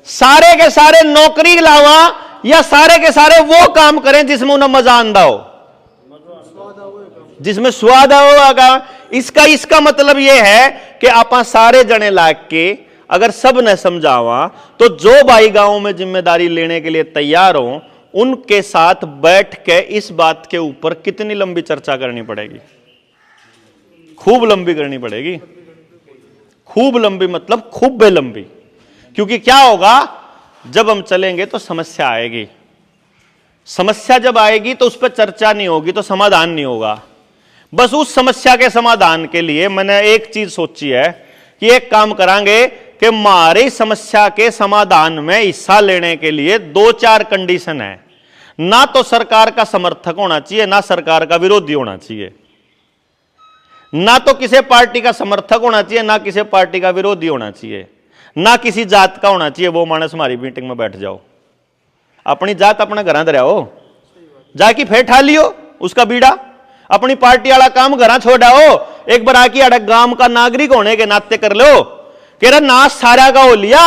सारे के सारे नौकरी लावा, या सारे के सारे वो काम करें जिसमें उन्हें मजा आंदा हो, जिसमें स्वाद होगा। इसका मतलब यह है कि आप सारे जने लाग के अगर सब ने समझावा तो जो भाई गांव में जिम्मेदारी लेने के लिए तैयार हो, उनके साथ बैठ के इस बात के ऊपर कितनी लंबी चर्चा करनी पड़ेगी? खूब लंबी करनी पड़ेगी। खूब लंबी मतलब खूब बेलंबी। क्योंकि क्या होगा, जब हम चलेंगे तो समस्या आएगी। समस्या जब आएगी तो उस पर चर्चा नहीं होगी तो समाधान नहीं होगा। बस उस समस्या के समाधान के लिए मैंने एक चीज सोची है कि एक काम करांगे कि हमारी समस्या के समाधान में हिस्सा लेने के लिए 2-4 कंडीशन है। ना तो सरकार का समर्थक होना चाहिए, ना सरकार का विरोधी होना चाहिए, ना तो किसी पार्टी का समर्थक होना चाहिए, ना किसी पार्टी का विरोधी होना चाहिए, ना किसी जात का होना चाहिए वो मानस हमारी मीटिंग में बैठ जाओ। अपनी जात अपना घर रहो, जाके फिर ठा लियो उसका बीड़ा। अपनी पार्टी वाला काम घर छोड़ाओ, एक बार आके अड़क गांव का नागरिक होने के नाते कर लो कि रे नाश सारा का हो लिया।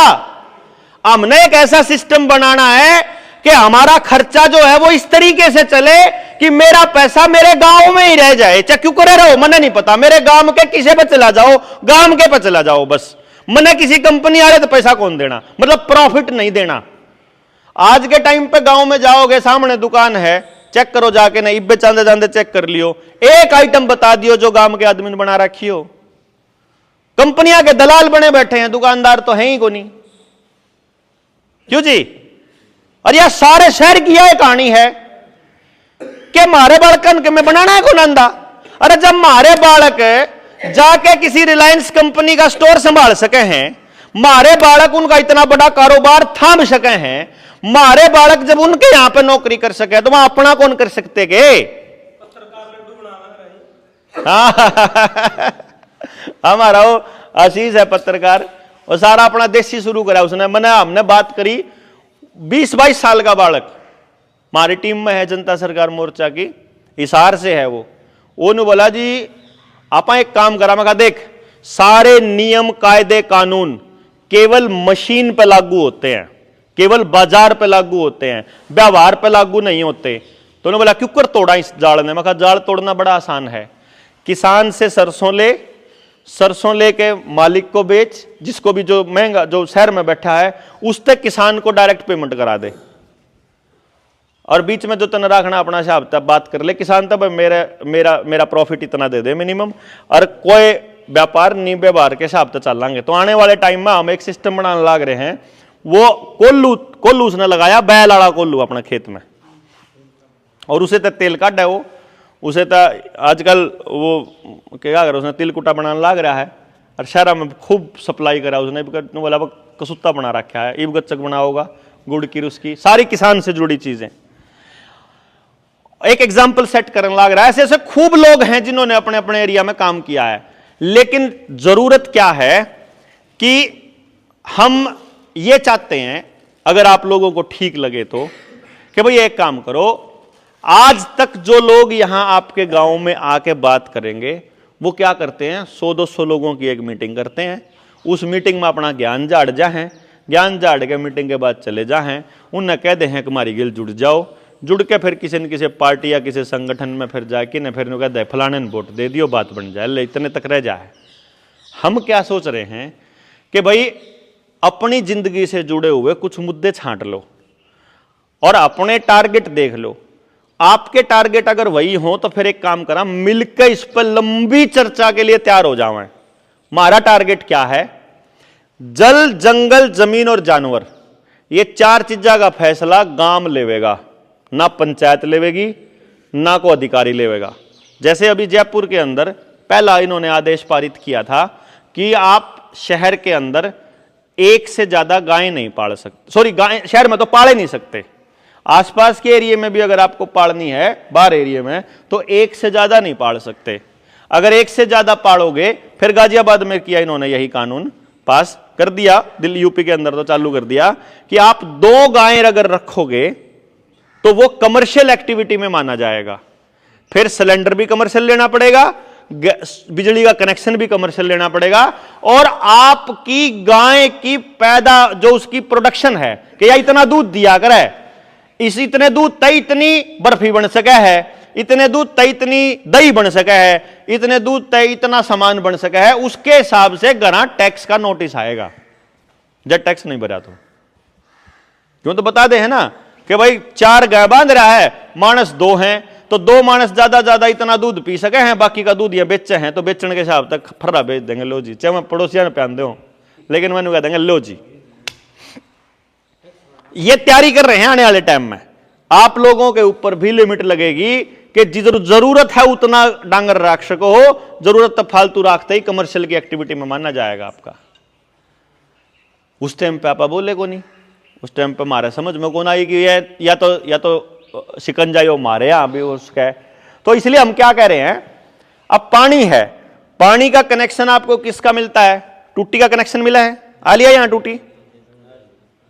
हमने एक ऐसा सिस्टम बनाना है कि हमारा खर्चा जो है वो इस तरीके से चले कि मेरा पैसा मेरे गांव में ही रह जाए, चाहे क्यों करे रहो मने नहीं पता, मेरे गांव के किसी पे चला जाओ, गांव के पे चला जाओ बस, मने किसी कंपनी वाले तो पैसा कौन देना, मतलब प्रॉफिट नहीं देना। आज के टाइम पे गांव में जाओगे, सामने दुकान है, चेक करो जाके, नहीं इब्बे चांदे चांदे चेक कर लियो, एक आइटम बता दियो जो गांव के आदमी ने बना रखी हो। कंपनियां के दलाल बने बैठे हैं, दुकानदार तो है ही को नहीं। क्यों जी? और यह सारे शहर की यह कहानी है कि मारे बालकन के में बनाना है को नंदा। अरे जब मारे बालक जाके किसी रिलायंस कंपनी का स्टोर संभाल सके हैं, मारे बालक उनका इतना बड़ा कारोबार थाम सके हैं, मारे बालक जब उनके यहां पे नौकरी कर सके तो वहां अपना कौन कर सकते के? हमारा वो आशीष है पत्रकार, वो सारा अपना देसी शुरू करा उसने। मैंने हमने बात करी 20-22 साल का बालक हमारी टीम में है, जनता सरकार मोर्चा की, हिसार से है वो ने बोला जी आप एक काम करा। मैं कहा देख सारे नियम कायदे कानून केवल मशीन पे लागू होते हैं, केवल बाजार पे लागू होते हैं, व्यवहार पे लागू नहीं होते। तो उन्होंने बोला क्यों कर तोड़ा इस जाल ने? मैं कहा जाल तोड़ना बड़ा आसान है, किसान से सरसों लेके मालिक को बेच, जिसको भी जो महंगा जो शहर में बैठा है उस तक किसान को डायरेक्ट पेमेंट करा दे, और बीच में जो तन रखना अपना हिसाब तब बात कर ले किसान, तब मेरा प्रॉफिट इतना दे दे मिनिमम, और कोई व्यापार नहीं व्यवहार के हिसाब से चल लांगे। तो आने वाले टाइम में हम एक सिस्टम बनाने लग रहे हैं, वो कोल्लू उसने लगाया, बैल वाला कोल्लू अपने खेत में, और उसे तो तेल काट है वो, उसे तो आजकल वो क्या कर उसने तिलकुटा बनाने लग रहा है, और शहर में खूब सप्लाई करा उसने, बोला कसुत्ता बना रखा है, ईब गच्चक बना होगा, गुड़ की उसकी सारी किसान से जुड़ी चीजें। एक एग्जाम्पल सेट करने लग रहा है। ऐसे ऐसे खूब लोग हैं जिन्होंने अपने अपने एरिया में काम किया है, लेकिन जरूरत क्या है कि हम ये चाहते हैं, अगर आप लोगों को ठीक लगे तो, कि भाई एक काम करो, आज तक जो लोग यहां आपके गांव में आके बात करेंगे वो क्या करते हैं, 100-200 लोगों की एक मीटिंग करते हैं, उस मीटिंग में अपना ज्ञान झाड़ जाए, ज्ञान झाड़ के मीटिंग के बाद चले जाएं, उन्हें कह दे हैं कि हमारी गिल जुड़ जाओ, जुड़ के फिर किसी न किसी पार्टी या किसी संगठन में फिर जाके न फिर कह दे फलाने ने वोट दे दियो, बात बन जाए, ले इतने तक रह जाए। हम क्या सोच रहे हैं कि भाई अपनी जिंदगी से जुड़े हुए कुछ मुद्दे छांट लो और अपने टारगेट देख लो। आपके टारगेट अगर वही हो तो फिर एक काम करा, मिलकर इस पर लंबी चर्चा के लिए तैयार हो जाओ। हमारा टारगेट क्या है? जल, जंगल, जमीन और जानवर, ये 4 चीजा का फैसला गांव लेवेगा, ना पंचायत लेवेगी, ना को अधिकारी लेवेगा। जैसे अभी जयपुर के अंदर पहला इन्होंने आदेश पारित किया था कि आप शहर के अंदर 1 से ज्यादा गायें नहीं पाल सकते, सॉरी गायें शहर में तो पाले नहीं सकते, आसपास के एरिया में भी अगर आपको पालनी है, बाहर एरिया में, तो 1 से ज्यादा नहीं पाल सकते। अगर 1 से ज्यादा पालोगे, फिर गाजियाबाद में किया इन्होंने यही कानून पास कर दिया, दिल्ली यूपी के अंदर तो चालू कर दिया कि आप 2 गायें अगर रखोगे तो वो कमर्शियल एक्टिविटी में माना जाएगा। फिर सिलेंडर भी कमर्शियल लेना पड़ेगा, बिजली का कनेक्शन भी कमर्शियल लेना पड़ेगा, और आपकी गाय की पैदा जो उसकी प्रोडक्शन है कि या इतना दूध दिया करे, इस इतने दूध तय इतनी बर्फी बन सके है, इतने दूध तय इतनी दही बन सके है, इतने दूध तय इतना सामान बन सके है, उसके हिसाब से घना टैक्स का नोटिस आएगा। जब टैक्स नहीं भरा तो क्यों, तो बता दे है ना कि भाई 4 गाय बांध रहा है, मानस 2 हैं, तो 2 मानस ज्यादा इतना दूध पी सके हैं, बाकी का दूध ये बेचे हैं तो बेचने के हिसाब तक फर्रा बेच देंगे, लो जी, चाहे मैं पड़ोसिया ने पहन दो, लेकिन मैंने कह देंगे लो जी। ये तैयारी कर रहे हैं आने वाले टाइम में। आप लोगों के ऊपर भी लिमिट लगेगी कि जरूरत है उतना डांगर राख सको हो, जरूरत तब फालतू राखते ही कमर्शियल की एक्टिविटी में माना जाएगा आपका। उस टाइम पे आपा बोले को नहीं, उस टाइम पे हमारे समझ में कौन आई कि या तो शिकंजा यो मारे यहां भी उसका। तो इसलिए हम क्या कह रहे हैं, अब पानी है, पानी का कनेक्शन आपको किसका मिलता है? टूटी का कनेक्शन मिला है आ लिया यहां टूटी,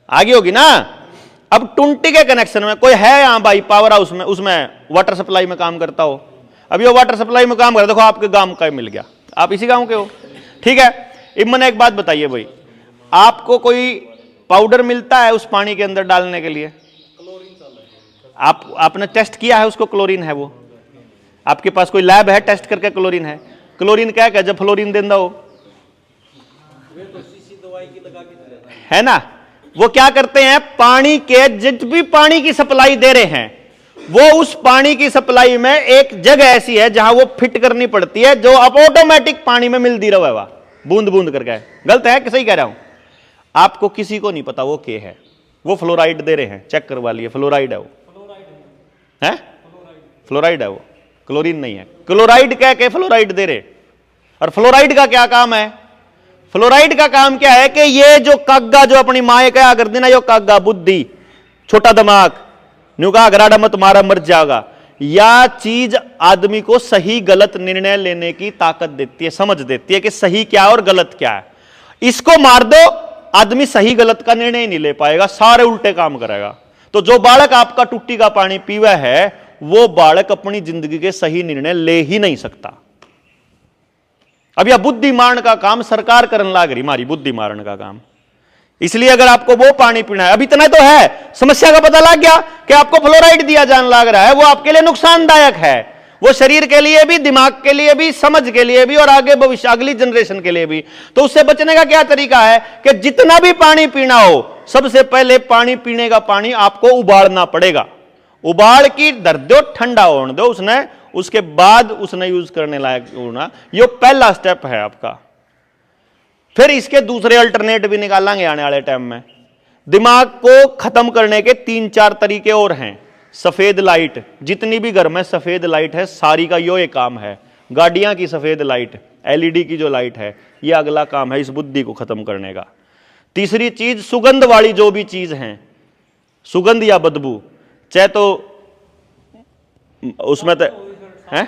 आगे होगी ना। अब टूटी के कनेक्शन में कोई है यहां भाई पावर हाउस में, उसमें वाटर सप्लाई में काम करता हो, अब ये वाटर सप्लाई में काम कर, देखो आपके गांव का मिल गया, आप इसी गांव के हो, ठीक है। अब मैंने एक बात बताइए भाई, आपको कोई पाउडर मिलता है उस पानी के अंदर डालने के लिए? आपने टेस्ट किया है उसको, क्लोरीन है वो? आपके पास कोई लैब है टेस्ट करके क्लोरीन है? क्लोरीन क्या है, जब फ्लोरीन देना हो है ना, वो क्या करते हैं, पानी के जित भी पानी की सप्लाई दे रहे हैं, वो उस पानी की सप्लाई में एक जगह ऐसी है जहां वो फिट करनी पड़ती है, जो अब ऑटोमेटिक पानी में मिलती रहे, वह बूंद बूंद करके। गलत है कि सही कह रहा हूं? आपको किसी को नहीं पता वो क्या है, वो फ्लोराइड दे रहे हैं, चेक करवा लिए, फ्लोराइड है वो, है फ्लोराइड है वो, क्लोरीन नहीं है। क्लोराइड कह के फ्लोराइड दे रहे, और फ्लोराइड का क्या काम है? फ्लोराइड का काम क्या है कि ये जो कागा, जो अपनी माए क्या कर देना, यो कागा बुद्धि, छोटा दिमाग, न्यू का अगराड़ा मत मारा मर जाएगा, या चीज आदमी को सही गलत निर्णय लेने की ताकत देती है, समझ देती है कि सही क्या और गलत क्या है। इसको मार दो, आदमी सही गलत का निर्णय ही नहीं ले पाएगा, सारे उल्टे काम करेगा। तो जो बालक आपका टुट्टी का पानी पीवा है, वो बालक अपनी जिंदगी के सही निर्णय ले ही नहीं सकता। अब यह बुद्धिमान का काम सरकार करने लग रही, हमारी बुद्धिमान का काम। इसलिए अगर आपको वो पानी पीना है, अब इतना तो है, समस्या का पता लग गया कि आपको फ्लोराइड दिया जाने लग रहा है, वो आपके लिए नुकसानदायक है, वो शरीर के लिए भी, दिमाग के लिए भी, समझ के लिए भी, और आगे भविष्य अगली जनरेशन के लिए भी। तो उससे बचने का क्या तरीका है कि जितना भी पानी पीना हो, सबसे पहले पानी पीने का पानी आपको उबालना पड़ेगा, उबाल की धर दो, ठंडा होने दो उसने, उसके बाद उसने यूज करने लायक होना, ये पहला स्टेप है आपका। फिर इसके दूसरे अल्टरनेट भी निकालेंगे आने वाले टाइम में। दिमाग को खत्म करने के 3-4 तरीके और हैं। सफेद लाइट, जितनी भी घर में सफेद लाइट है सारी का यो एक काम है। गाड़ियां की सफेद लाइट, एलईडी की जो लाइट है, ये अगला काम है इस बुद्धि को खत्म करने का। तीसरी चीज, सुगंध वाली जो भी चीज है, सुगंध या बदबू, चाहे तो उसमें तो है,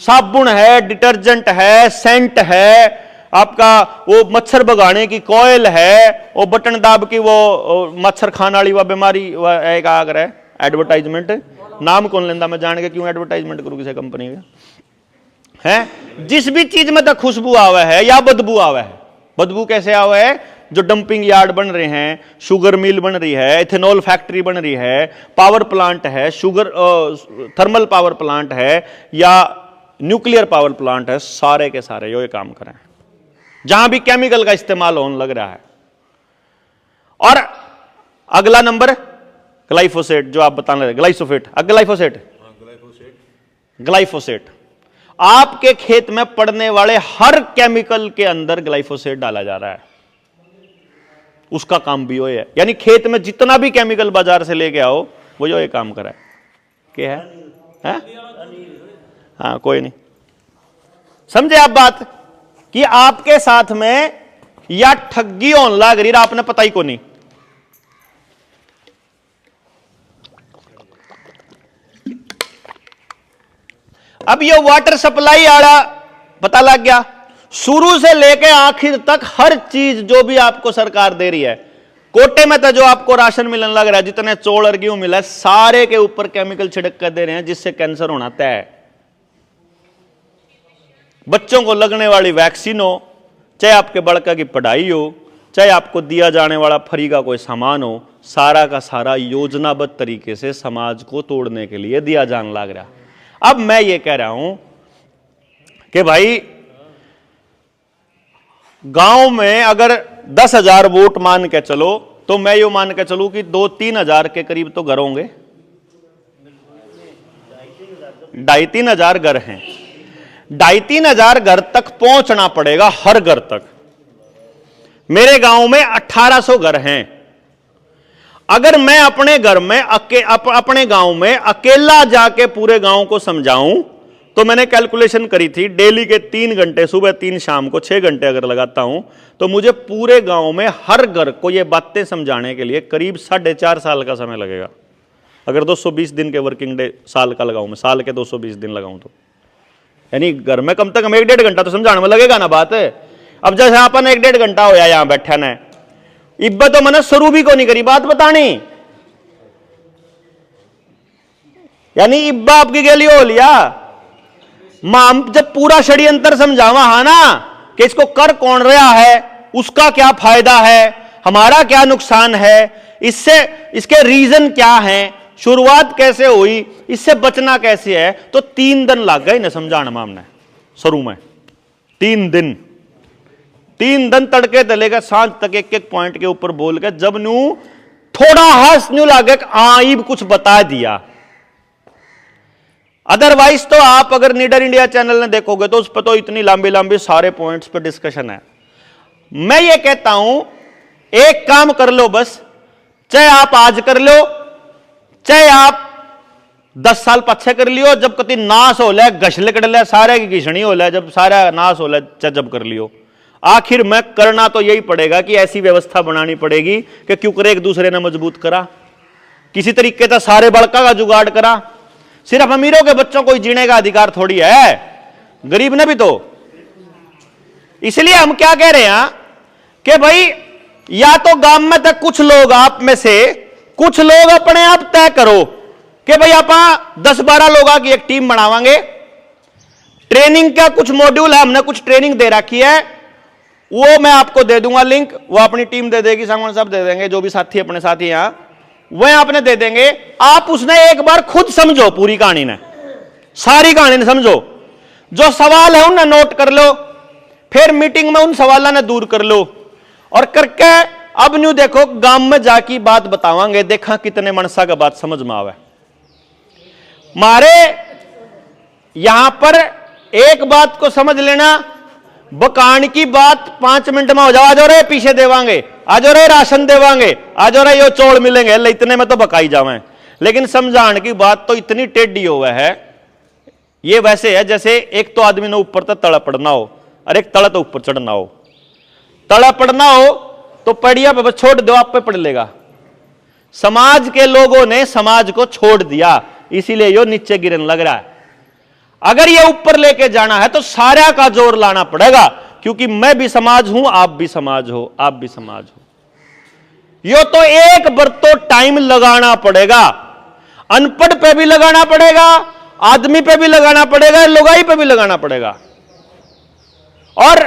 साबुन है, डिटर्जेंट है, सेंट है, आपका वो मच्छर भगाने की कॉयल है, वो बटन दाब की वो मच्छर खाने वाली वह बीमारी एक आ रहा है, एडवर्टाइजमेंट, नाम कौन लेंदा, मैं जान के क्यों एडवर्टाइजमेंट करूं किसी कंपनी का है। जिस भी चीज में तो खुशबू आवा है या बदबू आवा है, बदबू कैसे आवा है, जो डंपिंग यार्ड बन रहे हैं, शुगर मिल बन रही है, इथेनॉल फैक्ट्री बन रही है, पावर प्लांट है, शुगर थर्मल पावर प्लांट है, या न्यूक्लियर पावर प्लांट है, सारे के सारे ये काम करें जहां भी केमिकल का इस्तेमाल होने लग रहा है। और अगला नंबर ग्लाइफोसेट, जो आप बताने लगे, ग्लाइसोफेट, ग्लाइफोसेट, आपके खेत में पड़ने वाले हर केमिकल के अंदर ग्लाइफोसेट डाला जा रहा है, उसका काम भी वो है। यानी खेत में जितना भी केमिकल बाजार से लेके आओ, वो जो ये काम करा है, क्या है? हाँ, कोई नहीं, समझे आप बात, कि आपके साथ में या ठगी होने लग रही, आपने पता ही को नहीं। अब ये वाटर सप्लाई आड़ा पता लग गया, शुरू से लेके आखिर तक हर चीज जो भी आपको सरकार दे रही है, कोटे में तो जो आपको राशन मिलने लग रहा है, जितने चौल और गेहूं मिला है, सारे के ऊपर केमिकल छिड़क कर दे रहे हैं, जिससे कैंसर होना तय है। बच्चों को लगने वाली वैक्सीन हो, चाहे आपके बड़का की पढ़ाई हो, चाहे आपको दिया जाने वाला फ्री का कोई सामान हो, सारा का सारा योजनाबद्ध तरीके से समाज को तोड़ने के लिए दिया जाने लग रहा। अब मैं ये कह रहा हूं कि भाई गांव में अगर 10,000 वोट मान के चलो, तो मैं ये मान के चलूं कि 2-3 हजार के करीब तो घर होंगे, 2,500-3 हजार घर हैं। 2,500-3 हजार घर तक पहुंचना पड़ेगा, हर घर तक। मेरे गांव में 1800 घर हैं। अगर मैं अपने घर में अपने गांव में अकेला जाके पूरे गांव को समझाऊं, तो मैंने कैलकुलेशन करी थी, डेली के 3 घंटे, सुबह 3 शाम को 6 घंटे अगर लगाता हूं, तो मुझे पूरे गांव में हर घर को ये बातें समझाने के लिए करीब 4.5 साल का समय लगेगा। अगर 220 दिन के वर्किंग डे साल का लगाऊं, मैं साल के 220 दिन लगाऊं, तो यानी घर में कम से कम 1-1.5 घंटा तो समझाने में लगेगा ना बात है। अब जैसे अपन 1-1.5 घंटा होया यहां बैठा न, इब्बा तो मैंने शुरू भी को नहीं करी बात बतानी, यानी इब्बा आपकी गली हो लिया। माम जब पूरा षड्यंत्र समझावा है ना कि इसको कर कौन रहा है, उसका क्या फायदा है, हमारा क्या नुकसान है, इससे इसके रीजन क्या हैं, शुरुआत कैसे हुई, इससे बचना कैसे है, तो 3 दिन लग गए ना समझाने में हमने शुरू में। 3 दिन तड़के तलेगा सांझ तक एक पॉइंट के ऊपर बोल के, जब नू थोड़ा हंस न्यू लागे आईब कुछ बता दिया। अदरवाइज तो आप अगर नीडर इंडिया चैनल ने देखोगे तो उस पर तो इतनी लंबी लंबी सारे पॉइंट्स पे डिस्कशन है। मैं ये कहता हूं एक काम कर लो बस, चाहे आप आज कर लो, चाहे आप 10 साल पीछे कर लियो, जब कति नाश हो ले घसले कड़ ले सारे की घिसणी हो ले, जब सारा नाश हो ले जब कर लियो। आखिर में करना तो यही पड़ेगा कि ऐसी व्यवस्था बनानी पड़ेगी कि क्यों करे एक दूसरे ने मजबूत करा, किसी तरीके से सारे बड़का का जुगाड़ करा। सिर्फ अमीरों के बच्चों को ही जीने का अधिकार थोड़ी है, गरीब ने भी तो। इसलिए हम क्या कह रहे हैं कि भाई या तो गांव में तक कुछ लोग आप में से कुछ लोग अपने आप तय करो कि भाई आप 10-12 लोगों की एक टीम बनावांगे। ट्रेनिंग का कुछ मॉड्यूल है, हमने कुछ ट्रेनिंग दे रखी है, वो मैं आपको दे दूंगा लिंक, वो अपनी टीम दे देगी, सांगवान साहब दे देंगे, जो भी साथी अपने साथी यहां वह आपने दे देंगे। आप उसने एक बार खुद समझो, पूरी कहानी ने, सारी कहानी ने समझो, जो सवाल है उन्हें नोट कर लो, फिर मीटिंग में उन सवालों ने दूर कर लो, और करके अब न्यू देखो गांव में जाकी बात बतावांगे, देखा कितने मनसा का बात समझ में आवे। मारे यहां पर एक बात को समझ लेना, बकान की बात 5 मिनट में हो जाओ, आज रे पीछे देवांगे, आज रे राशन देवांगे, आज रे यो चौल मिलेंगे, इतने में तो बकाई जावे। लेकिन समझाने की बात तो इतनी टेढ़ी हुआ है, ये वैसे है जैसे एक तो आदमी ने ऊपर तक तड़ा पड़ना हो और एक तड़ा तो ऊपर चढ़ना हो। तड़ा पड़ना हो तो पड़िया पे छोड़ दो, आप पे पड़ लेगा। समाज के लोगों ने समाज को छोड़ दिया, इसीलिए यो नीचे गिरने लग रहा है। अगर ये ऊपर लेके जाना है तो सारा का जोर लाना पड़ेगा, क्योंकि मैं भी समाज हूं, आप भी समाज हो, आप भी समाज हो। यो तो एक बार तो टाइम लगाना पड़ेगा, अनपढ़ पे भी लगाना पड़ेगा, आदमी पे भी लगाना पड़ेगा, लुगाई पे भी लगाना पड़ेगा। और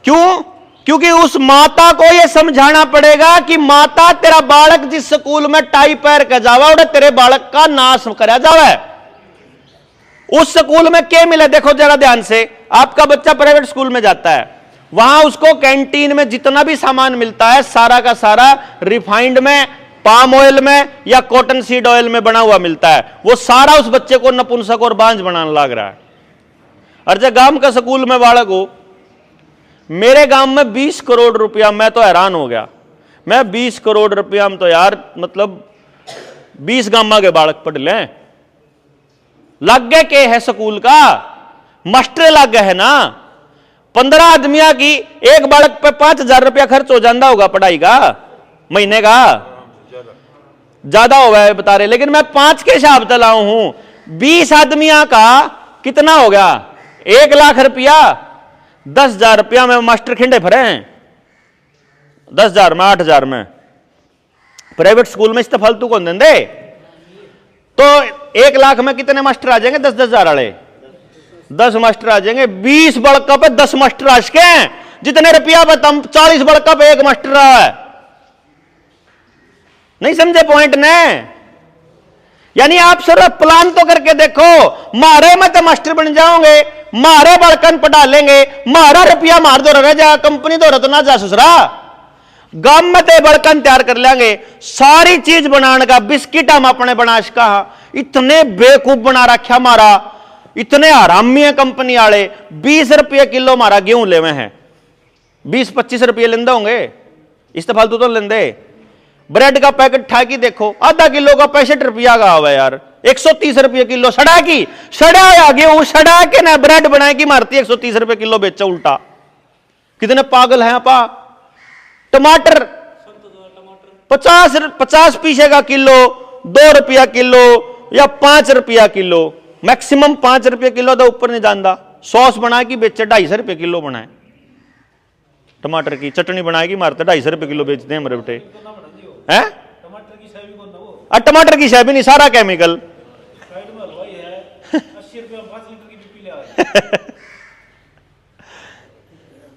क्यों? क्योंकि उस माता को यह समझाना पड़ेगा कि माता तेरा बालक जिस स्कूल में टाई पैर के जावा उड़े तेरे बालक का नाश करा जावे। उस स्कूल में क्या मिला देखो जरा ध्यान से। आपका बच्चा प्राइवेट स्कूल में जाता है, वहां उसको कैंटीन में जितना भी सामान मिलता है सारा का सारा रिफाइंड में, पाम ऑयल में या कॉटन सीड ऑयल में बना हुआ मिलता है। वो सारा उस बच्चे को नपुंसक और बांझ बनाने लग रहा है। और जब गांव का स्कूल में बालक हो, मेरे गांव में 20 करोड़ रुपया, मैं तो हैरान हो गया। मैं 20 करोड़ रुपया में तो यार मतलब 20 गांव के बालक पढ़ लें। लग गए के है स्कूल का मास्टर लग गए है ना। 15 आदमियों की एक बालक पे 5,000 रुपया खर्च हो जाता होगा पढ़ाई का महीने का, ज्यादा हो गया बता रहे, लेकिन मैं 5 के हिसाब से लाऊं हूं। 20 आदमियों का कितना हो गया? 1 लाख रुपया। 10,000 रुपया में मास्टर खिंडे भरे हैं, 10,000 में 8,000 में। प्राइवेट स्कूल में इस फालतू कौन देंगे? तो 1 लाख में कितने मास्टर आ जाएंगे? 10,000 वाले 10 मास्टर आ जाएंगे। 20 बड़का पे 10 मास्टर आ सके, जितने रुपया पे 40 बड़का पे 1 मास्टर रहा है। नहीं समझे पॉइंट ने? यानी आप सर प्लान तो करके देखो, मारे में तो मास्टर बन जाओगे, मारे बड़कन पढ़ा लेंगे, मारा रुपया मार दो रह जा, कंपनी दो तो ना जा ससुरा, गांव में ते बड़कन तैयार कर लेंगे। सारी चीज बनाने का बिस्किट हम अपने बना सका। इतने बेवकूफ बना रखा मारा, इतने हरामी है कंपनी वाले। 20 रुपये किलो मारा गेहूं लेवे हैं, 20-25 रुपये लेंदे होंगे, इस तो फालतू तो लेंदे। ब्रेड का पैकेट ठाकी देखो, आधा किलो का 65 रुपया का हुआ यार, 130 रुपये किलो। सड़ा की सड़ा या गेहूं सड़ा के ना ब्रेड बनाए की मारती 130 रुपये किलो बेचा उल्टा। कितने पागल हैं आपा। टमाटर 50 पीसे का किलो, 2 रुपया किलो या 5 रुपया किलो, मैक्सिमम 5 रुपये किलो तो ऊपर नहीं जानता। सॉस बना के बेचे 250 रुपये किलो बनाए। टमाटर की चटनी बनाएगी, मारते 250 रुपये किलो बेचते हैं मेरे बेटे हैं। टमाटर की शाय भी नहीं, सारा केमिकल।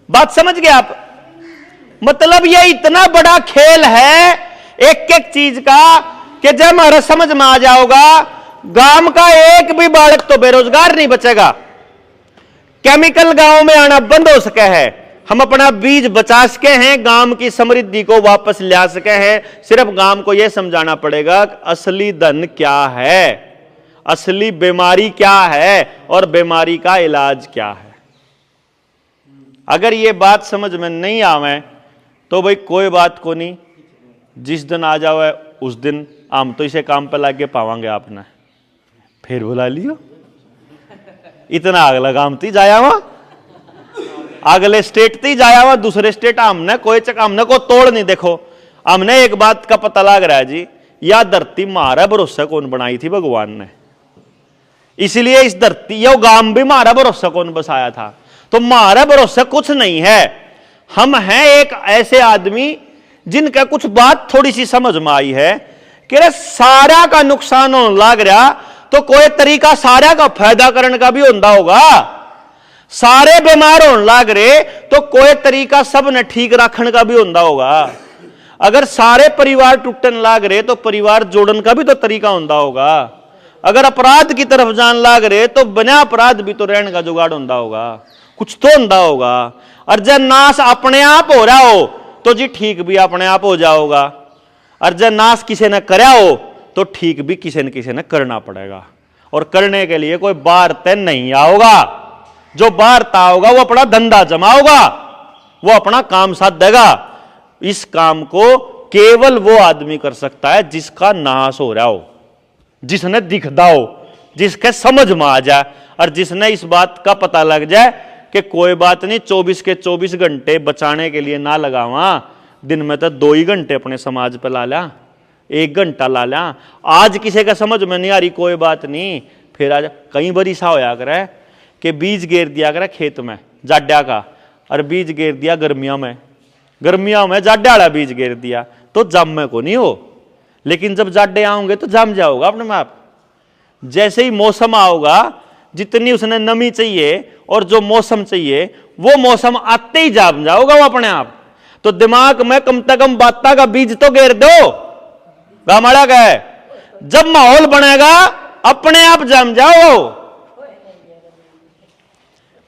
बात समझ गए आप? मतलब ये इतना बड़ा खेल है एक एक चीज का कि जब हमारा समझ में आ जाओगा, गांव का एक भी बालक तो बेरोजगार नहीं बचेगा। केमिकल गांव में आना बंद हो सके है, हम अपना बीज बचा सके हैं, गांव की समृद्धि को वापस ला सके हैं। सिर्फ गांव को यह समझाना पड़ेगा कि असली धन क्या है, असली बीमारी क्या है और बीमारी का इलाज क्या है। अगर ये बात समझ में नहीं आवे तो भाई कोई बात को नहीं, जिस दिन आ जाओ उस दिन हम तो इसे काम पे लाके पावांगे आपने, फिर बुला लियो। इतना अगला काम थी जाया वहां, अगले स्टेट थी जाया वहां, दूसरे स्टेट हमने कोई चक हमने को तोड़ नहीं। देखो हमने एक बात का पता लग रहा है जी, यह धरती मारा भरोसा कौन बनाई थी? भगवान ने। इसलिए इस धरती यो गांव भी मारा भरोसा कौन बसाया था? तो मारा भरोसा कुछ नहीं है, हम हैं एक ऐसे आदमी जिनका कुछ बात थोड़ी सी समझ में आई है कि रे सारा का नुकसान होने लग रहा तो कोई तरीका सारा का फायदा करने का भी होता होगा। सारे बीमार होने लग रहे तो कोई तरीका सब ने ठीक रखने का भी होता होगा। अगर सारे परिवार टूटने लग रहे तो परिवार जोड़ने का भी तो तरीका होता होगा। अगर अपराध की तरफ जान लग रहे तो बिना अपराध भी तो रहने का जुगाड़ होता होगा, कुछ तो होता होगा। और जब नाश अपने आप हो रहा हो तो जी ठीक भी अपने आप हो जाओगा, और जब नाश किसी ने करया हो तो ठीक भी किसी ने करना पड़ेगा। और करने के लिए कोई बाहर तय नहीं आओगा, जो बाहर होगा वो अपना धंधा जमाओगा, वो अपना काम साथ देगा। इस काम को केवल वो आदमी कर सकता है जिसका नाश हो रहा हो, जिसने दिखदा हो, जिसके समझ में आ जाए, और जिसने इस बात का पता लग जाए कि कोई बात नहीं 24 के 24 घंटे बचाने के लिए ना लगावा, दिन में तो 2 ही घंटे अपने समाज पर ला लिया, 1 घंटा ला लिया। आज किसी का समझ में नहीं आ रही कोई बात नहीं, फिर आज कई बार ऐसा होया करे कि बीज गेर दिया करे खेत में जाड्या का, और बीज गेर दिया गर्मियों में जाड्या वाला बीज गेर दिया तो जम को नहीं हो, लेकिन जब जाड्डे आओगे तो जम जाओगा अपने में आप। जैसे ही मौसम आओगा, जितनी उसने नमी चाहिए और जो मौसम चाहिए वो मौसम आते ही जम जाओगा वो अपने आप। तो दिमाग में कम से कम बाता का बीज तो गेर दो, गामड़ा का है, जब माहौल बनेगा अपने आप जम जाओ।